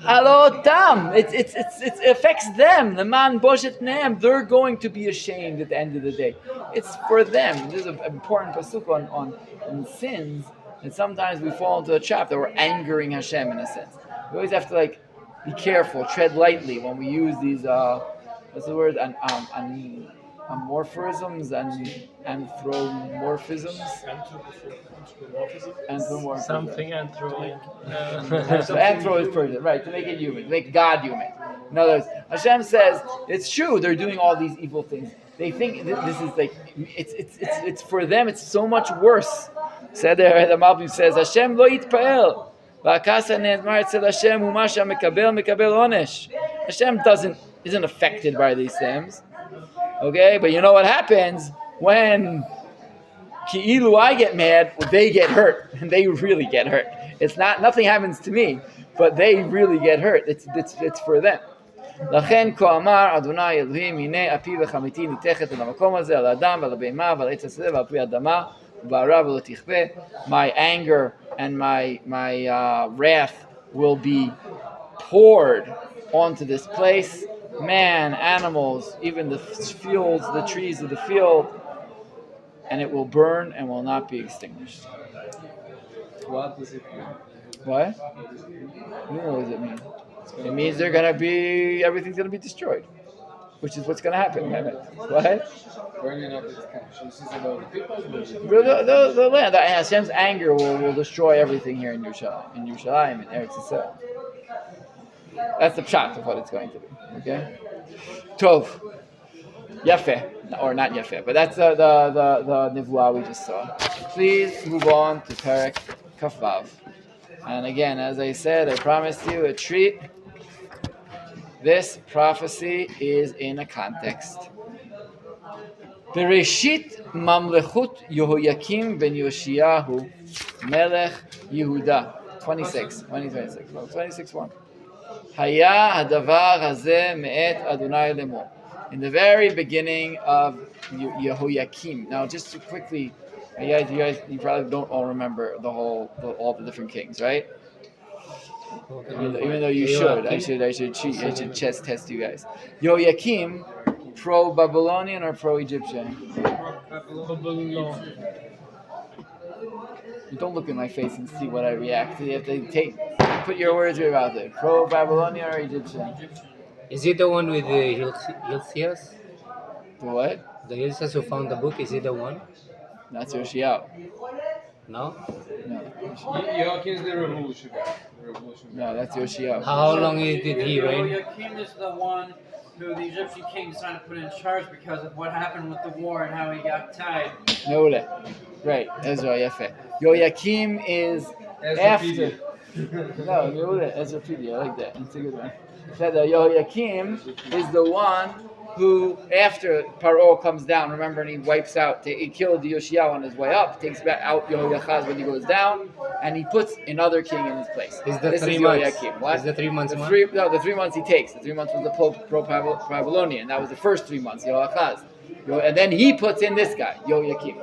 Halo otam. It affects them. Levan boshet pneim. They're going to be ashamed at the end of the day. It's for them. This is an important pasuk on sins. And sometimes we fall into a trap that we're angering Hashem in a sense. We always have to be careful, tread lightly when we use these what's the word? Amorphisms and anthropomorphisms. Anthropomorphism. Something anthro. So anthro is person, right? To make it human, to make God human. In other words, Hashem says it's true. They're doing all these evil things. They think this is it's for them. It's so much worse. Said there, the Malbim says, Hashem lo yitpa'el. V'akasa ne'ezmar etzel Hashem u'masha mekabel onesh. Hashem isn't affected by these things. Okay, but you know what happens when ki'ilu I get mad, they get hurt, and they really get hurt. It's nothing happens to me, but they really get hurt. It's for them. לכן כה אמר אדוני אלוהים הנה אפי וחמתי ניתכת אל המקום הזה על האדם ועל הבהמה ועל עץ השדה ועל פרי האדמה ובערה ולא תכפה. My anger and my wrath will be poured onto this place. Man, animals, even the fields, the trees of the field, and it will burn and will not be extinguished. What does it mean? What? What does it mean? It means everything's going to be destroyed, which is what's going to happen. What? Burning up this country. This is about the people. The land. Hashem's anger will destroy everything here in Yerushalayim, in Eretz Yisrael. That's the pshat of what it's going to be. Okay? Tov. Yafeh. Or not Yafeh, but that's the Nivuah we just saw. Please move on to Perek Kafvav. And again, as I said, I promised you a treat. This prophecy is in a context. Bereshit mamlechut Yehoyakim ben Yoshiyahu melech Yehuda. 26:1. Haya hadavar hazeh me'et Adonai lemo. In the very beginning of Yehoyakim. Now, just to quickly, you probably don't all remember all the different kings, right? Even though you should, I should cheat. I should chest test you guys. Yehoyakim, pro-Babylonian or pro-Egyptian? You don't look in my face and see what I react to. You have to put your words right out there. Pro-Babylonian or Egyptian? Is it the one with the Hilcias? The what? The Hilcias who found the book, is it the one? That's Yoshiyahu. No? No. Yoakim's the revolution guy. No, that's Yoshiyahu. How long did he reign? Yehoiakim is the one who the Egyptian king decided to put in charge because of what happened with the war and how he got tied. No, right. Ezra, Yafeh. Yehoyakim is after. No, Ezra Pidi. I like that. That's a good one. That Yehoyakim is the one who, after Paro comes down, remember, and he wipes out, he killed Yoshiyahu on his way up, takes back out Yehoyachaz when he goes down, and he puts another king in his place. Is the this 3 is months? Yehoyakim. What? Is the 3 months? The 3 months he takes. The 3 months was the pro-Babylonian. That was the first 3 months, Yehoyachaz. And then he puts in this guy, Yehoyakim.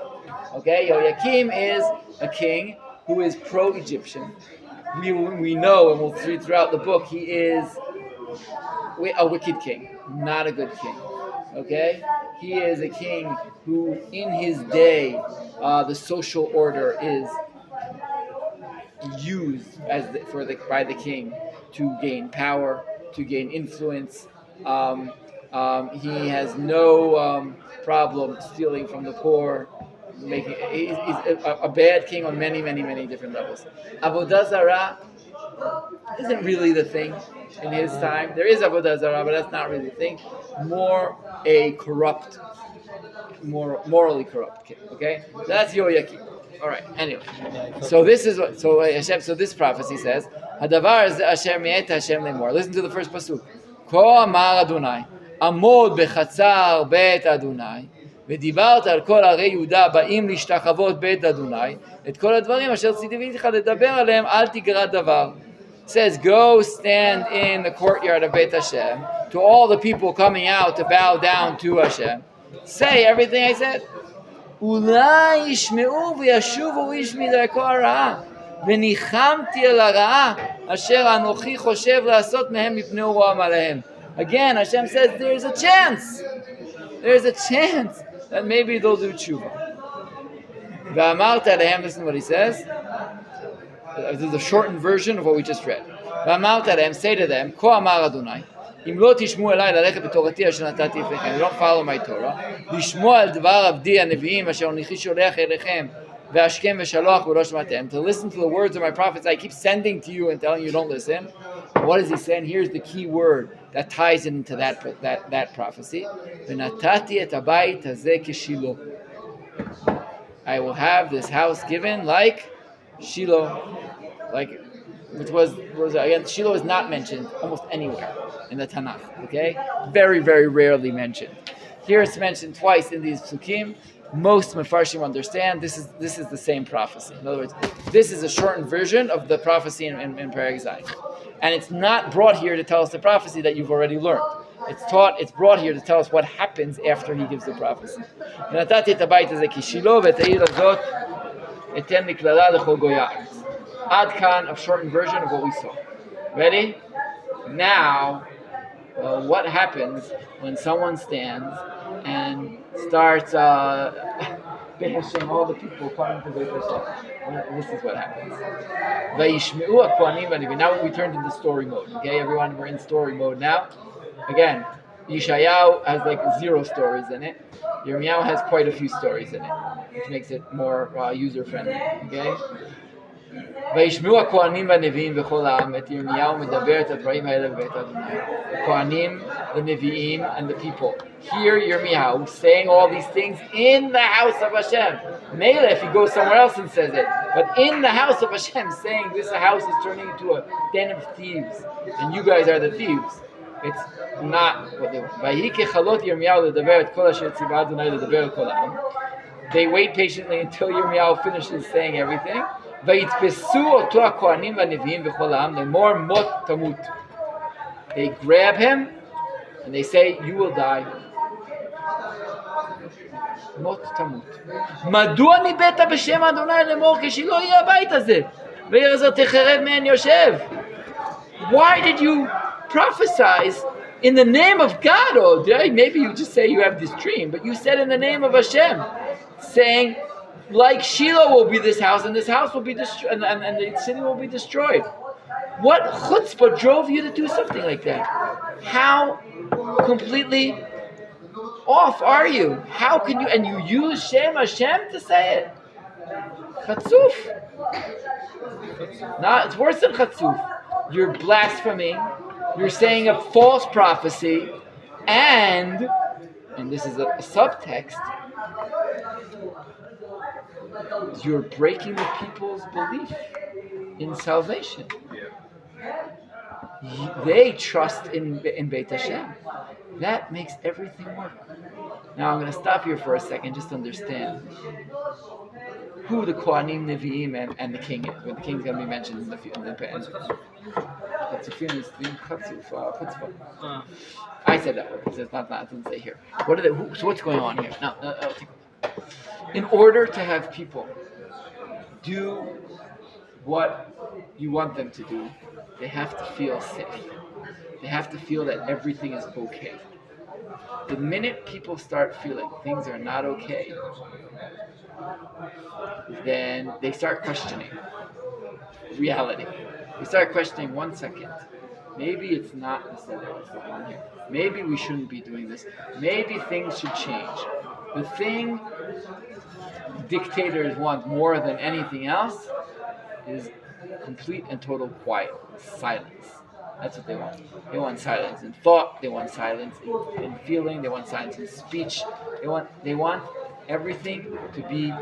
Okay, Yehoyakim is a king who is pro-Egyptian. We know, and we'll see throughout the book, he is a wicked king, not a good king. Okay, he is a king who, in his day, the social order is used by the king to gain power, to gain influence. Um, he has no problem stealing from the poor. He's a bad king on many, many, many different levels. Avodah Zarah isn't really the thing in his time. There is Avodah Zarah, but that's not really the thing. More a corrupt, more morally corrupt king. Okay, that's Yoyakim. All right. Anyway, so this is what. So Hashem. So this prophecy says, "Hadavar is Hashem mi'et Hashem lemor." Listen to the first pasuk. Ko amar Adonai, amod bechatzar bet Adonai, ודיברת על כל ערי יהודה באים להשתחוות בית אדוני, את כל הדברים אשר ציוויתי לך לדבר עליהם, אל תגרע דבר. Says, go stand in the courtyard of Beit Hashem to all the people coming out to bow down to Hashem. Say everything I said. אולי ישמעו וישובו איש מדרכו הרעה, וניחמתי על הרעה אשר אנוכי חושב לעשות מהם מפני רועם עליהם. Again, Hashem says there's a chance that maybe they'll do tshuva. ואמרת להם, listen to what he says. This is a shortened version of what we just read. ואמרת להם, say to them, כה אמר אדוני, אם לא תשמעו אליי ללכת בתורתי אשר נתתי לפניכם, you don't follow my Torah, לשמוע על דבר עבדי הנביאים אשר אנוכי שולח אליכם, והשכם ושלוח ולא שמעתם, to listen to the words of my prophets I keep sending to you and telling you don't listen. What is he saying? Here's the key word that ties into that prophecy. ונתתי את הבית הזה כשילה. I will have this house given like Shiloh, which was again, Shiloh is not mentioned almost anywhere in the Tanakh. Okay, very, very rarely mentioned. Here it's mentioned twice in these psukim. Most Mefarshim understand this is the same prophecy. In other words, this is a shortened version of the prophecy in Perek Zayin, and it's not brought here to tell us the prophecy that you've already learned. It's brought here to tell us what happens after he gives the prophecy. ונתתי את הבית הזה כשילה ואת העיר הזאת אתן לקללה לכל גוי הארץ. Ad kan, a shortened version of what we saw. Ready? Now, what happens when someone stands and starts Behashem, all the people coming to Beit Hashem? This is what happens. Vayishmeu hakohanim v'nevim. Now we turned into story mode. Okay, everyone, we're in story mode now. Again, Yirmeyahu has like 0 stories in it. Yirmeyahu has quite a few stories in it, which makes it more user-friendly. Okay? וישמעו הכהנים והנביאים וכל העם את ירמיהו מדבר את הדברים האלה בבית אדוני. הכהנים, the Nevi'im, and the people. Hear Yirmeyahu saying all these things in the house of Hashem. Maybe if he goes somewhere else and says it, but in the house of Hashem, saying this house is turning into a den of thieves, and you guys are the thieves. It's not what they want. ויהי ככלות ירמיהו לדבר את כל אשר ציווה אדוני לדבר אל כל העם. They wait patiently until Yirmeyahu finishes saying everything. ויתפסו אותו הכהנים והנביאים וכל העם לאמור מות תמות. They grab him and they say, you will die. מות תמות. מדוע ניבאת בשם אדוני לאמור כשלא יהיה הבית הזה? והעיר הזאת תחרב מעין יושב. Why did you prophesize in the name of God? Or maybe you just say you have this dream, but you said in the name of Hashem, saying, like Shiloh will be this house, and this house will be destroyed, and the city will be destroyed. What chutzpah drove you to do something like that? How completely off are you? How can you? And you use Shem Hashem to say it? Chatzuf. No, it's worse than chatzuf. You're blaspheming. You're saying a false prophecy, and this is a subtext. You're breaking the people's belief in salvation. They trust in Beit Hashem. That makes everything work. Now I'm going to stop here for a second just to understand who the Kohanim, Nevi'im, and the king is. When the king's going to be mentioned in the end. I said that word. It's not. It doesn't say here. What are they? So what's going on here? No. In order to have people do what you want them to do, they have to feel safe. They have to feel that everything is okay. The minute people start feeling things are not okay, then they start questioning reality. They start questioning, 1 second, maybe it's not the same what's going on here. Maybe we shouldn't be doing this. Maybe things should change. The thing dictators want more than anything else is complete and total quiet, silence. That's what they want. They want silence in thought. They want silence in feeling. They want silence in speech. They want everything to be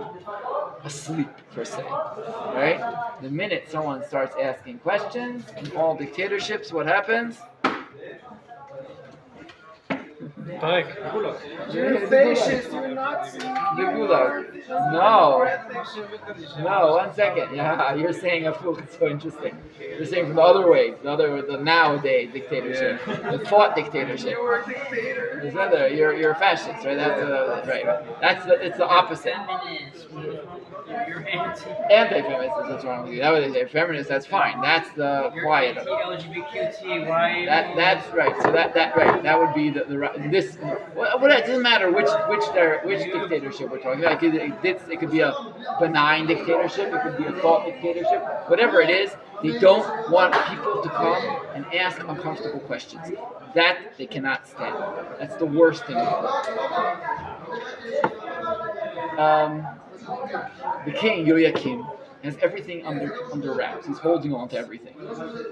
asleep, per se. Right? The minute someone starts asking questions in all dictatorships, what happens? Correct. You're fascist, you're Nazi. The gulag. No. No, 1 second. Yeah, you're saying a fool. It's so interesting. You're saying from the other way, the nowadays dictatorship, the thought dictatorship. You were a dictator. There's other. You're a fascist, right? It's the opposite. Feminist. You're anti. Anti-feminist is what's wrong with you. That would say feminist. That's fine. That's the You're quiet. anti-LGBTQT. Why? That's right. So that would be the this. Well, it doesn't matter which dictatorship we're talking about. It could be a benign dictatorship. It could be a thought dictatorship. Whatever it is, they don't want people to come and ask uncomfortable questions. That they cannot stand. That's the worst thing. The king Yoyakim has everything under wraps. He's holding on to everything.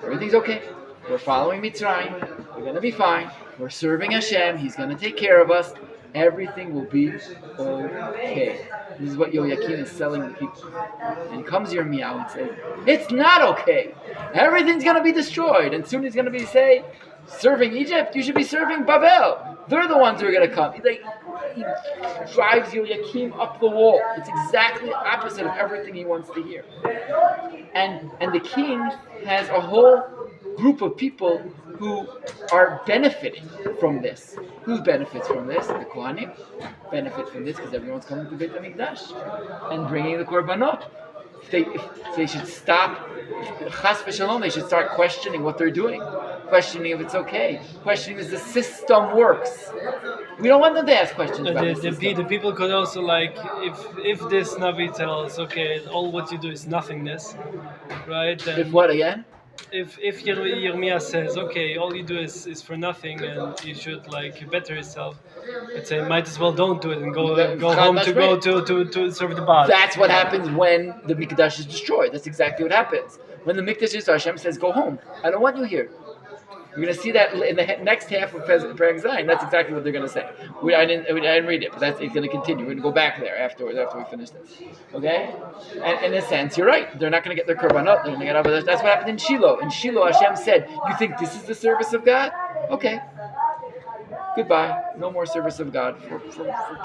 Everything's okay. We're following Mitzrayim. We're gonna be fine. We're serving Hashem. He's gonna take care of us. Everything will be okay. This is what Yoyakim is selling the people. And comes Yirmeyahu and says, it's not okay. Everything's gonna be destroyed. And soon he's gonna be say, serving Egypt, you should be serving Babel. They're the ones who are gonna come. He drives Yoyakim up the wall. It's exactly the opposite of everything he wants to hear. And the king has a whole group of people who are benefiting from this. Who benefits from this? The Kohanim benefit from this because everyone's coming to Beit HaMikdash and bringing the korbanot. If they should stop, chas v'shalom, they should start questioning what they're doing, questioning if it's okay, questioning if the system works. We don't want them to ask questions about the system. The people could also if this Navi tells, okay, all what you do is nothingness, right? Then If what again? if Yirmiyah says, okay, all you do is for nothing and you should better yourself, I'd say might as well don't do it and go home to go to serve the Baal. That's what happens when the Mikdash is destroyed. That's exactly what happens. When the Mikdash is destroyed, Hashem says, go home. I don't want you here. You're going to see that in the next half of Perek Zayin. That's exactly what they're going to say. I didn't read it, but it's going to continue. We're going to go back there afterwards after we finish this. Okay? And in a sense, you're right. They're not going to get their korbanot. They're going to get up. That's what happened in Shiloh. In Shiloh, Hashem said, "You think this is the service of God? Okay. Goodbye. No more service of God for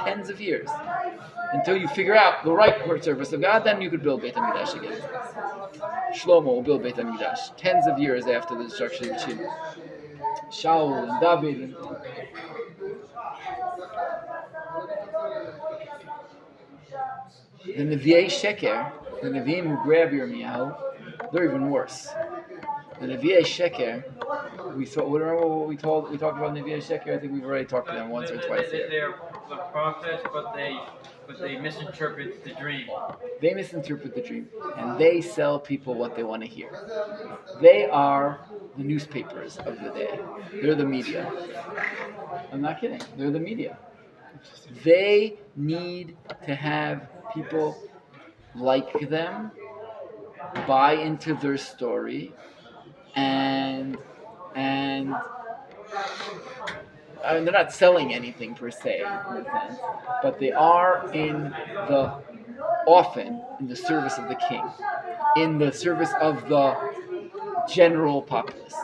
tens of years. Until you figure out the right service of God, then you could build Beit HaMikdash again." Shlomo will build Beit HaMikdash tens of years after the destruction of Shiloh. Shaul and David. The Nevi'ei Sheker, the Nevi'im who grab Yirmeyahu, they're even worse. The Nevi'ei Sheker, remember what we talked about Nevi'ei Sheker? I think we've already talked to them once or twice. They're the prophets, but they misinterpret the dream. They misinterpret the dream, and they sell people what they want to hear. They are the newspapers of the day. They're the media. I'm not kidding. They're the media. They need to have people like them, buy into their story, and they're not selling anything per se, in a sense, but they are often in the service of the king, in the service of the general populace.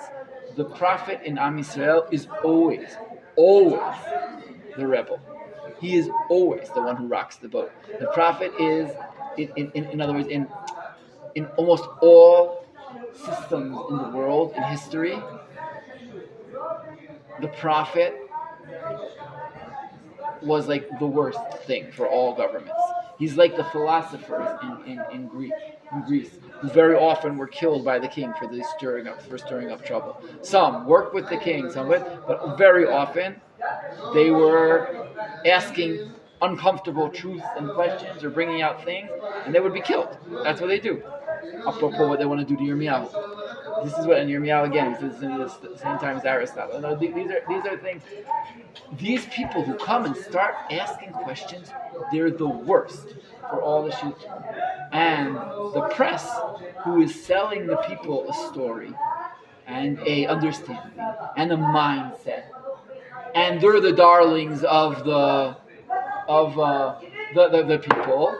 The prophet in Am Yisrael is always the rebel. He is always the one who rocks the boat. The prophet is, in other words, in almost all systems in the world, in history, the prophet was like the worst thing for all governments. He's like the philosophers in Greece. who very often were killed by the king for stirring up trouble. Some worked with the king, but very often they were asking uncomfortable truths and questions or bringing out things, and they would be killed. That's what they do. Apropos what they want to do to Yirmeyahu. This is what in Yirmeyahu again, he says at the same time as Aristotle. No, these are things. These people who come and start asking questions, they're the worst for all the shit. And the press, who is selling the people a story and a understanding and a mindset, and they're the darlings of the people.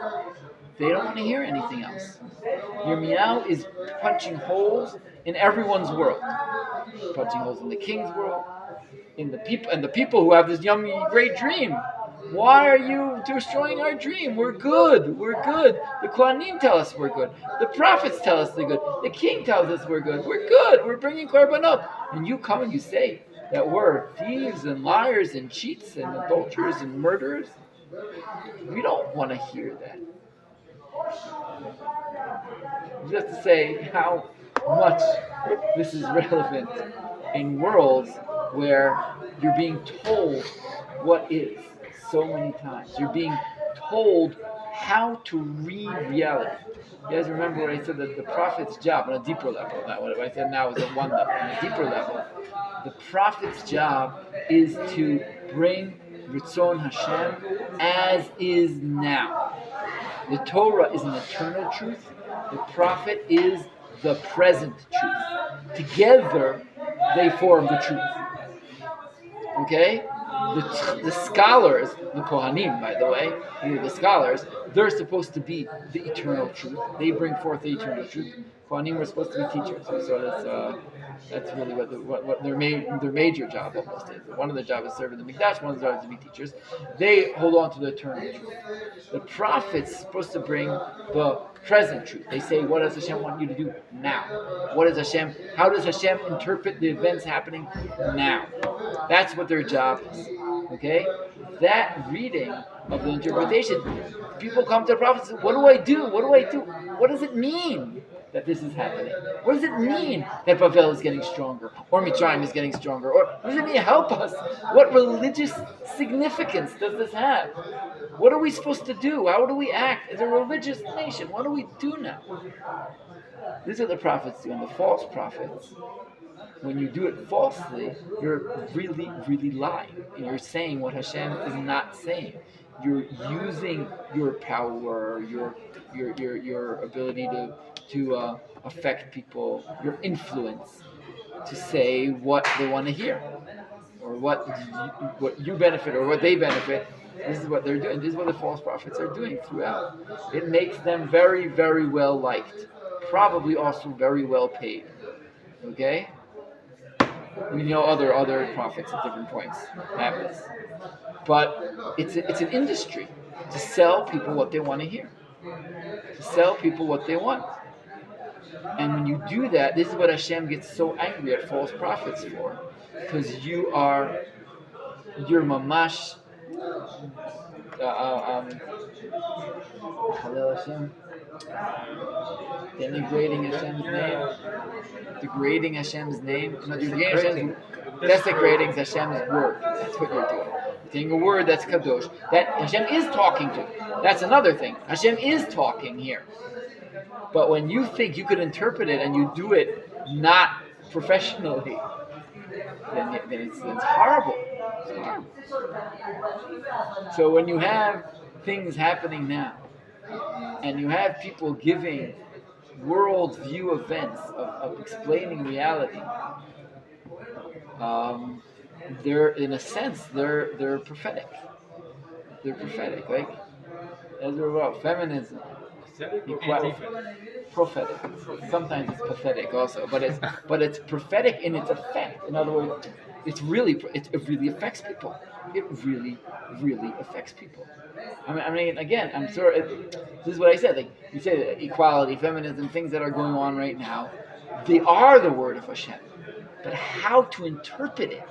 They don't want to hear anything else. Yirmeyahu is punching holes in everyone's world, punching holes in the king's world, in the people, and the people who have this yummy, great dream. Why are you destroying our dream? We're good. We're good. The Kohanim tell us we're good. The prophets tell us they're good. The king tells us we're good. We're good. We're bringing korbanot. And you come and you say that we're thieves and liars and cheats and adulterers and murderers. We don't want to hear that. Just to say how much this is relevant in worlds where you're being told what is so many times. You're being told how to read reality. You guys remember what I said, that the prophet's job on a deeper level, not what I said now is at one level, on a deeper level, the prophet's job is to bring Ritzon Hashem as is now. The Torah is an eternal truth. The prophet is the present truth. Together, they form the truth. Okay? The scholars, the Kohanim, by the way, the scholars, they're supposed to be the eternal truth. They bring forth the eternal truth. Kohanim were supposed to be teachers. So that's really what their major job almost is. One of their jobs is serving the Mikdash, one of their jobs is to be teachers. They hold on to the eternal truth. The prophet's supposed to bring the present truth. They say, what does Hashem want you to do now? How does Hashem interpret the events happening now? That's what their job is. Okay? That reading of the interpretation, people come to the prophet and say, what do I do? What do I do? What does it mean that this is happening? What does it mean that Bavel is getting stronger? Or Mitzrayim is getting stronger? Or what does it mean? Help us. What religious significance does this have? What are we supposed to do? How do we act as a religious nation? What do we do now? These are the prophets doing, the false prophets. When you do it falsely, you're really, really lying. And you're saying what Hashem is not saying. You're using your power, your ability to affect people, your influence, to say what they want to hear, or what you benefit, or what they benefit. This is what they're doing. This is what the false prophets are doing throughout. It makes them very, very well liked. Probably also very well paid. Okay? We know other prophets at different points have this. But it's an industry to sell people what they want to hear. To sell people what they want. And when you do that, this is what Hashem gets so angry at false prophets for. Because you're mamash Halel Hashem, denigrating Hashem's name, degrading Hashem's name, desecrating Hashem's word. That's what you're doing. You're saying a word that's kadosh, that Hashem is talking to. That's another thing. Hashem is talking here. But when you think you could interpret it and you do it not professionally, then it's horrible. It's horrible. So when you have things happening now, and you have people giving world-view events of explaining reality, they're, in a sense, they're prophetic. They're prophetic, like Ezra wrote, feminism, equality, prophetic. Sometimes it's pathetic also, but it's prophetic in its effect. In other words, it really affects people. It really, really affects people. I mean, again, I'm sure this is what I said. Like you say, that equality, feminism, things that are going on right now, they are the word of Hashem. But how to interpret it,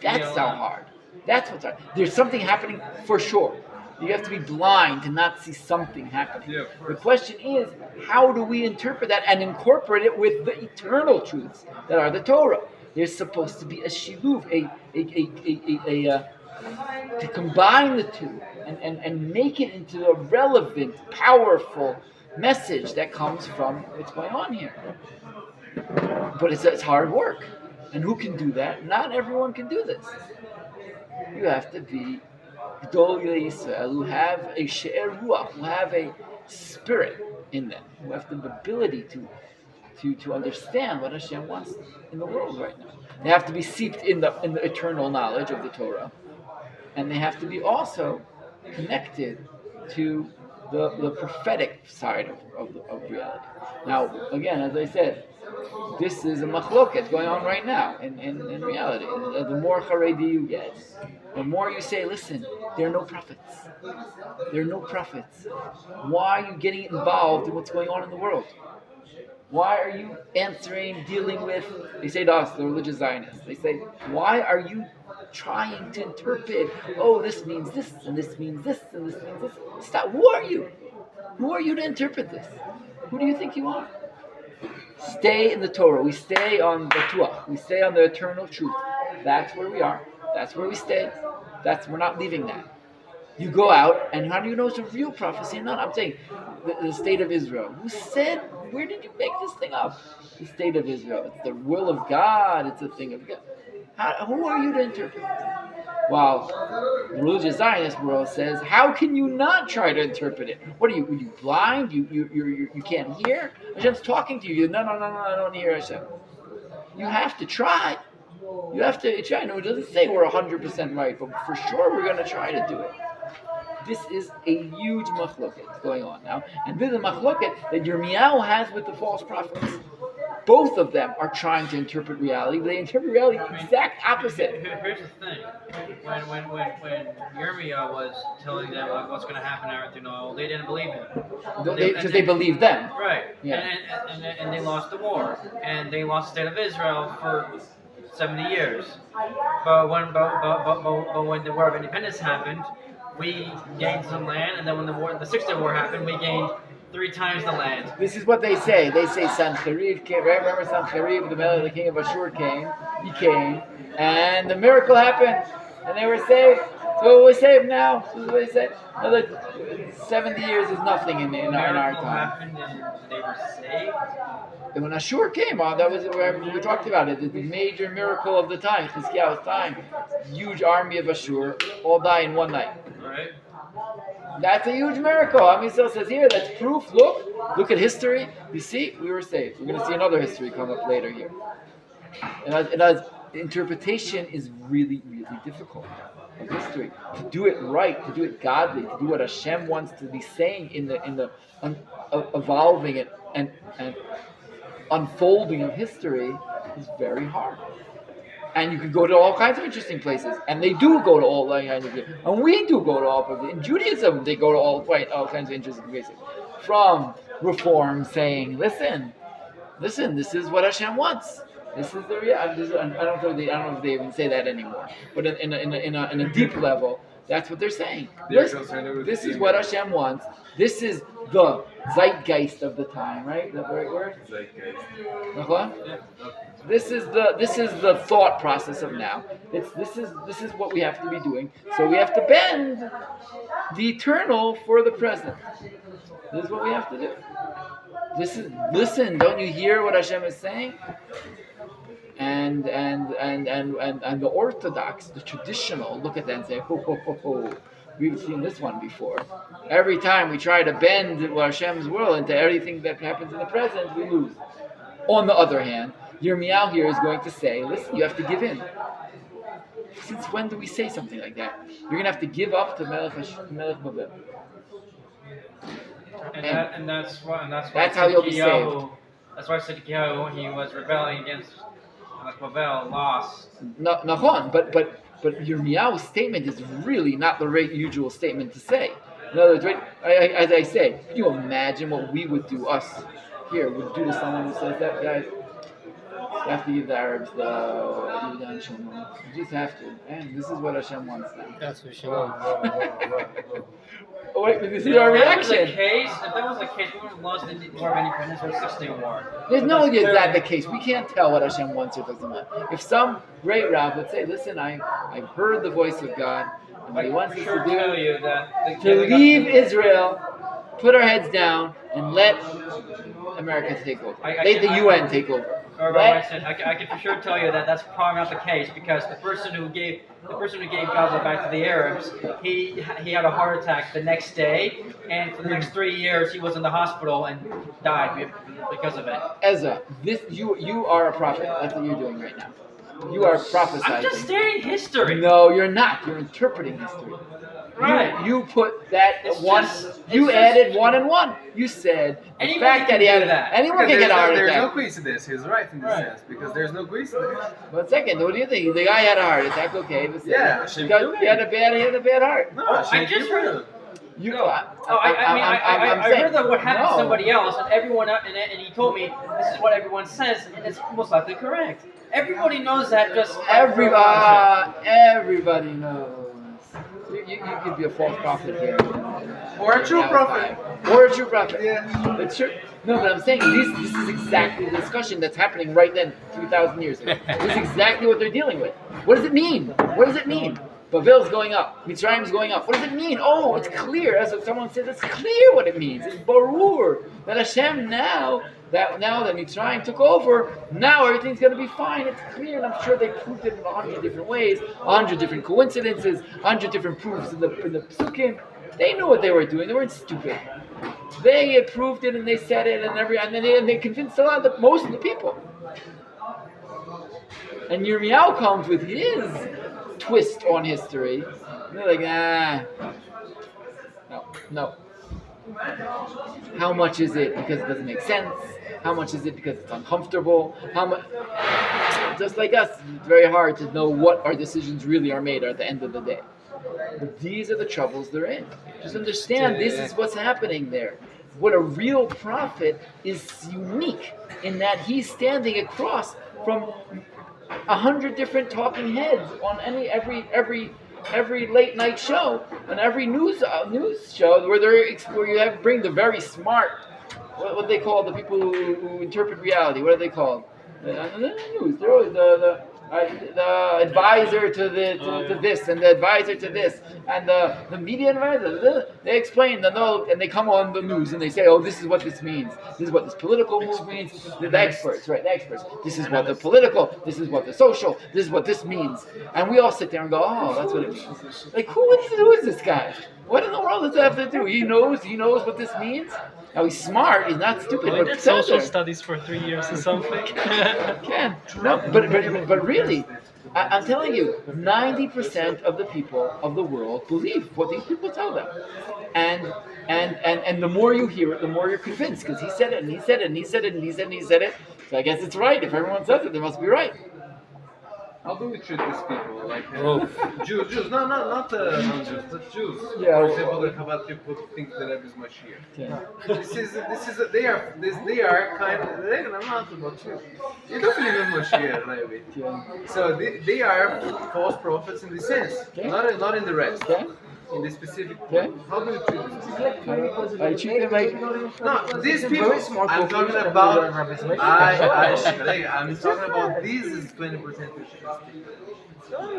that's how hard. That's what's hard. There's something happening for sure. You have to be blind to not see something happening. Yeah, of The course. question is, how do we interpret that and incorporate it with the eternal truths that are the Torah? There's supposed to be a shiluv, to combine the two and make it into a relevant, powerful message that comes from what's going on here. But it's hard work. And who can do that? Not everyone can do this. You have to be Gdol Yisrael, who have a she'er ruach, who have a spirit in them, who have the ability to understand what Hashem wants in the world right now. They have to be steeped in the eternal knowledge of the Torah, and they have to be also connected to the prophetic side of reality. Now, again, as I said, this is a machloket going on right now in reality. The more Haredi you get, the more you say, listen, there are no prophets. There are no prophets. Why are you getting involved in what's going on in the world? Why are you dealing with, they say to us, the religious Zionists, they say, why are you trying to interpret, oh, this means this, and this means this, and this means this? Stop. Who are you? Who are you to interpret this? Who do you think you are? Stay in the Torah. We stay on the Tuach. We stay on the eternal truth. That's where we are. That's where we stay. We're not leaving that. You go out, and how do you know it's a real prophecy or not? I'm saying the state of Israel. Who said, where did you make this thing up? The state of Israel. It's the will of God. It's a thing of God. Who are you to interpret this? While the religious Zionist world says, how can you not try to interpret it? What are you blind? You can't hear? Hashem's talking to you. No, I don't hear Hashem. You have to try. You have to try. No, it doesn't say we're 100% right, but for sure we're going to try to do it. This is a huge machloket going on now. And this is a machloket that Yirmeyahu has with the false prophets. Both of them are trying to interpret reality. They interpret reality the exact opposite. Here's the thing: when Yirmeyahu was telling them like, what's going to happen after Noel, they didn't believe him Because they believed them. Right. Yeah. And they lost the war, and they lost the state of Israel for 70 years. But when the War of Independence happened, we gained some land, and then when the Six Day War happened, we gained 3 times the land. This is what they say. They say Sancheriv came. Right? Remember Sancheriv, the king of Ashur came. He came, and the miracle happened, and they were saved. So we're saved now. This is what they said. Another 70 years is nothing in our time. Happened and they were saved. And when Ashur came on, that was where we talked about it. The major miracle of the time, Chizkiyahu's time. Huge army of Ashur all die in one night. Right. That's a huge miracle. Amisel says here, that's proof. Look at history. You see, we were saved. We're going to see another history come up later here. Interpretation is really, really difficult of history. To do it right, to do it godly, to do what Hashem wants to be saying in the evolving it and unfolding of history is very hard. And you can go to all kinds of interesting places, and they do go to all kinds of places, and we do go to all places. In Judaism, they go to all kinds of interesting places. From Reform saying, listen, this is what Hashem wants. This is the reality. I don't know if they even say that anymore. But in a deep level, that's what they're saying. This is what Hashem wants. This is the zeitgeist of the time, right? Is that the right word? Zeitgeist. This is the thought process of now. This is what we have to be doing. So we have to bend the eternal for the present. This is what we have to do. Listen, don't you hear what Hashem is saying? And the Orthodox, the traditional, look at that and say, ho, we've seen this one before. Every time we try to bend Hashem's will into everything that happens in the present, we lose. On the other hand, Yirmeyahu here is going to say, listen, you have to give in. Since when do we say something like that? You're going to have to give up to Melech Babel. And that's how you'll be saved. That's why Sefer, he was rebelling against Babel, lost. Nachon, but Yirmeyahu's statement is really not the usual statement to say. In other words, right, as I say, can you imagine what we would do, us here, would do to someone who says that, guys? You have to give the Arabs the Yudan Shimon. You just have to. And this is what Hashem wants now. That's for Whoa, sure. whoa, whoa, whoa. Oh, wait, but this is our If that was the reaction. case, we would have lost the War of Independence or the 6-Day War. There's no is that the case. We can't tell what Hashem wants or doesn't want. If some great Rav would say, listen, I've heard the voice of God, and what he wants us sure to tell do you that the to killing of- leave Israel, put our heads down, and let America take over. Let the UN take over. Or Weinstein, I can for sure tell you that that's probably not the case because the person who gave Gaza back to the Arabs, he had a heart attack the next day, and for the next 3 years he was in the hospital and died because of it. Ezra, you are a prophet. That's what you're doing right now. You are prophesying. I'm just stating history. No, you're not. You're interpreting history. Right. You put that It's one. just- You it's added just- 1 and 1. You said the Anybody fact that can he do had that. anyone Because can get a heart there's no attack. coincidence. He's right in this sense because there's no coincidence. One second. What do you think? The guy had a heart attack. Okay, but Yeah, because Hashem he had killed a bad heart. No, Oh, Hashem I just killed heard- him. You. No. I heard that what happened to somebody else, and everyone, and he told me this is what everyone says, and it's most likely correct. Everybody knows that. Just Everybody knows. You could be a false prophet here. Or a true prophet. Or a true prophet. Yeah. It's true. No, but I'm saying this is exactly the discussion that's happening right then, 2,000 years ago. This is exactly what they're dealing with. What does it mean? What does it mean? Babil's going up. Mitzrayim's going up. What does it mean? Oh, it's clear. That's what someone says. It's clear what it means. It's barur. That Hashem now that Mitzrayim took over, now everything's going to be fine. It's clear, and I'm sure they proved it in 100 different ways, 100 different coincidences, 100 different proofs in the psukim. They knew what they were doing. They weren't stupid. They had proved it, and they said it, and they convinced most of the people. And Yirmeyahu comes with his twist on history. And they're like, no. How much is it because it doesn't make sense? How much is it because it's uncomfortable? How much? Just like us, it's very hard to know what our decisions really are made at the end of the day. But these are the troubles they're in. Just understand this is what's happening there. What a real prophet is unique in that he's standing across from 100 different talking heads on every late night show and every news show where you bring the very smart, what they call the people who interpret reality. What are they called? The news. They're always the advisor to this and the advisor to this and the media advisor. They explain and they come on the news and they say, oh, this is what this means. This is what this political move means. The experts, right? The experts. This is what the political. This is what the social. This is what this means. And we all sit there and go, oh, that's what it means. Like who is this guy? What in the world does that have to do? He knows what this means. Now he's smart. He's not stupid. I But did social studies for 3 years or something. Can. No, but really, I'm telling you, 90% of the people of the world believe what these people tell them, and the more you hear it, the more you're convinced because he said it and he said it and he said it and he said it and he said it. So I guess it's right. If everyone says it, they must be right. How do we treat these people? Like Jews, not non-Jews, but Jews. Yeah. For example, the Chabad people think that Rabbi is Mashiach. Yeah. They are kind of. I'm not about you. You don't believe in Mashiach, Rabbi. Yeah. So they are false prophets in this sense, Okay. not in the rest. Okay. In this specific. Okay. How do you treat them? I treat them like. No, these people. I'm talking about. I'm talking about these is 20%.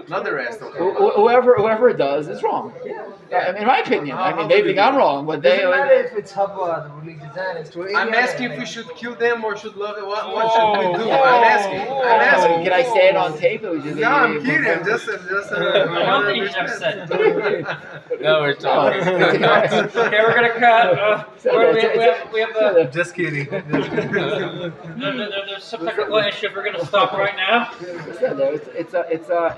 Not the rest. Okay. Whoever does is wrong. In my opinion. I mean, they think I'm wrong, but they. Doesn't matter if it's Hava, the religious dynasty. I'm asking if we should kill them or should love them. What should we do? I'm asking. Can I say it on tape? Or we just No, I'm kidding. I'm just. I don't think you should have said. No, we're talking. Okay, we're gonna cut. We have a. Just kidding. There's some technical issues. We're gonna stop right now.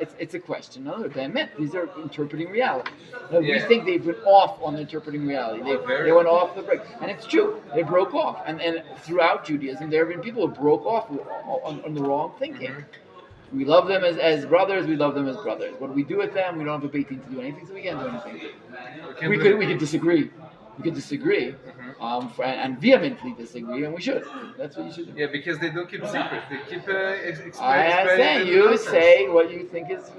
It's a question. Another damn. These are interpreting reality. Now, we think they've been off on interpreting reality. They went off the break, and it's true. They broke off, and throughout Judaism, there have been people who broke off on the wrong thinking. We love them as brothers. We love them as brothers. What do we do with them? We don't have a bait team to do anything, so we can't do anything. We could disagree. We could disagree, and vehemently disagree, and we should. That's what you should do. Yeah, because they don't keep secrets. They keep I understand. You say what you think is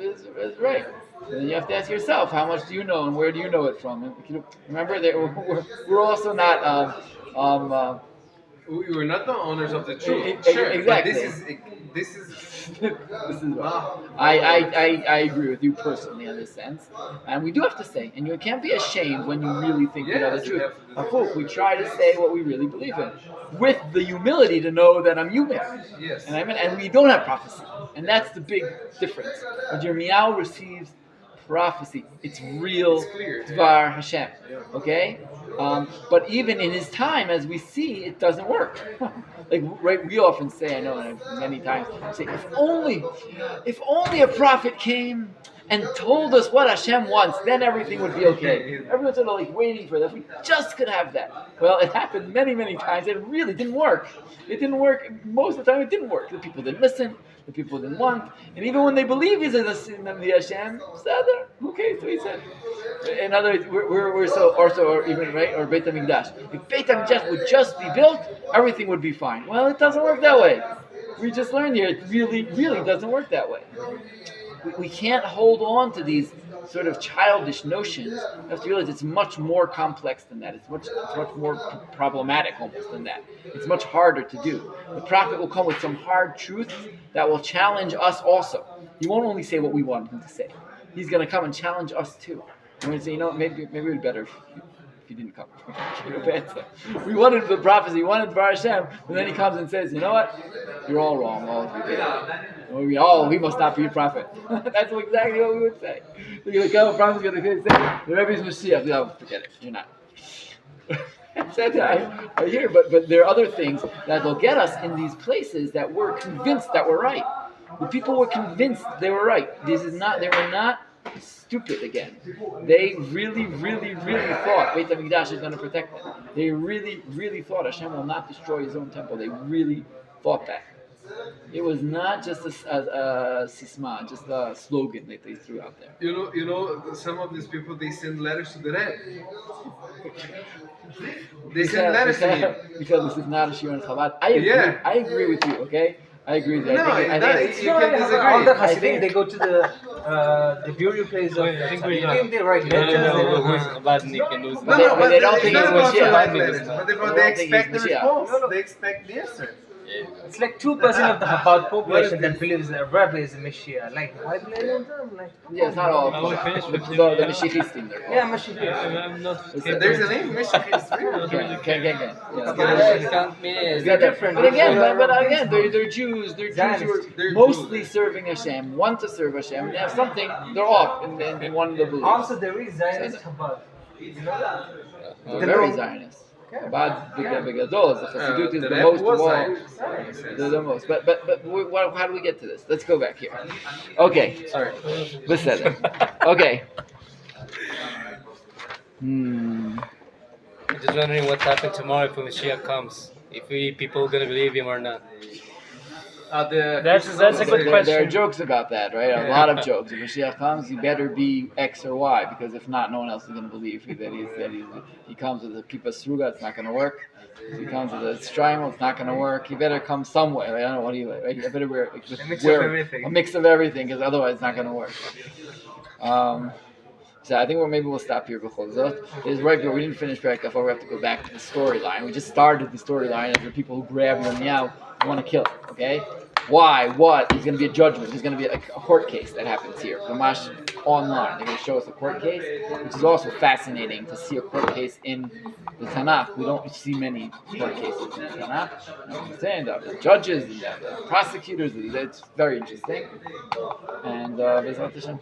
right. And then you have to ask yourself, how much do you know, and where do you know it from? And remember that we're also not. We were not the owners of the truth. Sure, exactly. This is this is I agree with you personally in this sense, and we do have to say, and you can't be ashamed when you really think you know the truth. We try to say what we really believe in, with the humility to know that I'm human, Yes. and we don't have prophecy, and that's the big difference. When Yirmeyahu receives prophecy, it's real clear. Dvar Hashem, okay? But even in his time, as we see, it doesn't work. Right, we often say, I know many times, say, if only a prophet came and told us what Hashem wants, then everything would be okay. Everyone's sort of waiting for that. If we just could have that. Well, it happened many, many times. It really didn't work. It didn't work. Most of the time, it didn't work. The people didn't listen. The people didn't want. And even when they believe he's in the Hashem, who cares what he said? In other words, we're so also, or even right, or Beit HaMikdash. If Beit HaMikdash would just be built, everything would be fine. Well, it doesn't work that way. We just learned here, it really, really doesn't work that way. We can't hold on to these sort of childish notions. You have to realize it's much more complex than that. It's much more problematic almost than that. It's much harder to do. The prophet will come with some hard truths that will challenge us also. He won't only say what we want him to say. He's going to come and challenge us too. And we say, maybe it would be better if you didn't come. We wanted the prophecy, we wanted Bar Hashem, and then he comes and says, you know what? You're all wrong, all of you did. We must not be a prophet. That's exactly what we would say. You're going to come, a prophet's going to say, the Rebbe's Mashiach. No, forget it, you're not. I hear, but there are other things that will get us in these places that we're convinced that we're right. The people were convinced they were right. They were not stupid again. They really, really, really thought Beit HaMikdash is going to protect them. They really, really thought Hashem will not destroy his own temple. They really thought that. It was not just a sisma, just a slogan that they threw out there. You know, some of these people, they send letters to the Rebbe. They send letters to him. Because this is not a Shir and Chabad. I agree with you, okay? I agree with you. No, I think you can disagree. All the Hasidim, they go to the burial place of I think they write letters. But they don't think it's Mashiach. But they expect the response. They expect the answer. It's like 2% of the Chabad population that believes that Rabbi is a Messiah. Like, why blame them? Like, yeah, it's not all. I will finish with the Mashiachistim, they're called. yeah, Messiah. I'm not. There's a name, Michigan. Can. It's different. But again, they're Jews. They're Jews who are mostly serving Hashem, want to serve Hashem, and they have something, they're off in one of the beliefs. Also, there is Zionist Chabad. You know that? They're very Zionist. Chabad, Begadol, the Chassidut is the most of all. They're the most. But how do we get to this? Let's go back here. Okay. Sorry. Listen. Okay. I'm just wondering what's happened tomorrow if Mashiach comes. If people are going to believe him or not. That's a good question. There are jokes about that, right? A lot of jokes. If Mashiach comes, you better be X or Y, because if not, no one else is going to believe that he comes with a kippah sruga, it's not going to work. If he comes with a strimal, it's not going to work. He better come some way. Right? I don't know what he like. Right? You better wear a mix of everything, because otherwise it's not going to work. So I think maybe we'll stop here. It's right here. We didn't finish Perek Kaf. We have to go back to the storyline. We just started the storyline of the people who grab Yirmeyahu and want to kill him. Okay? Why? What? There's going to be a judgment. There's going to be a court case that happens here. Mamash online. They're going to show us a court case, which is also fascinating to see a court case in the Tanakh. We don't see many court cases in the Tanakh. You understand? The judges, and the prosecutors. It's very interesting. And Bezrat Hashem.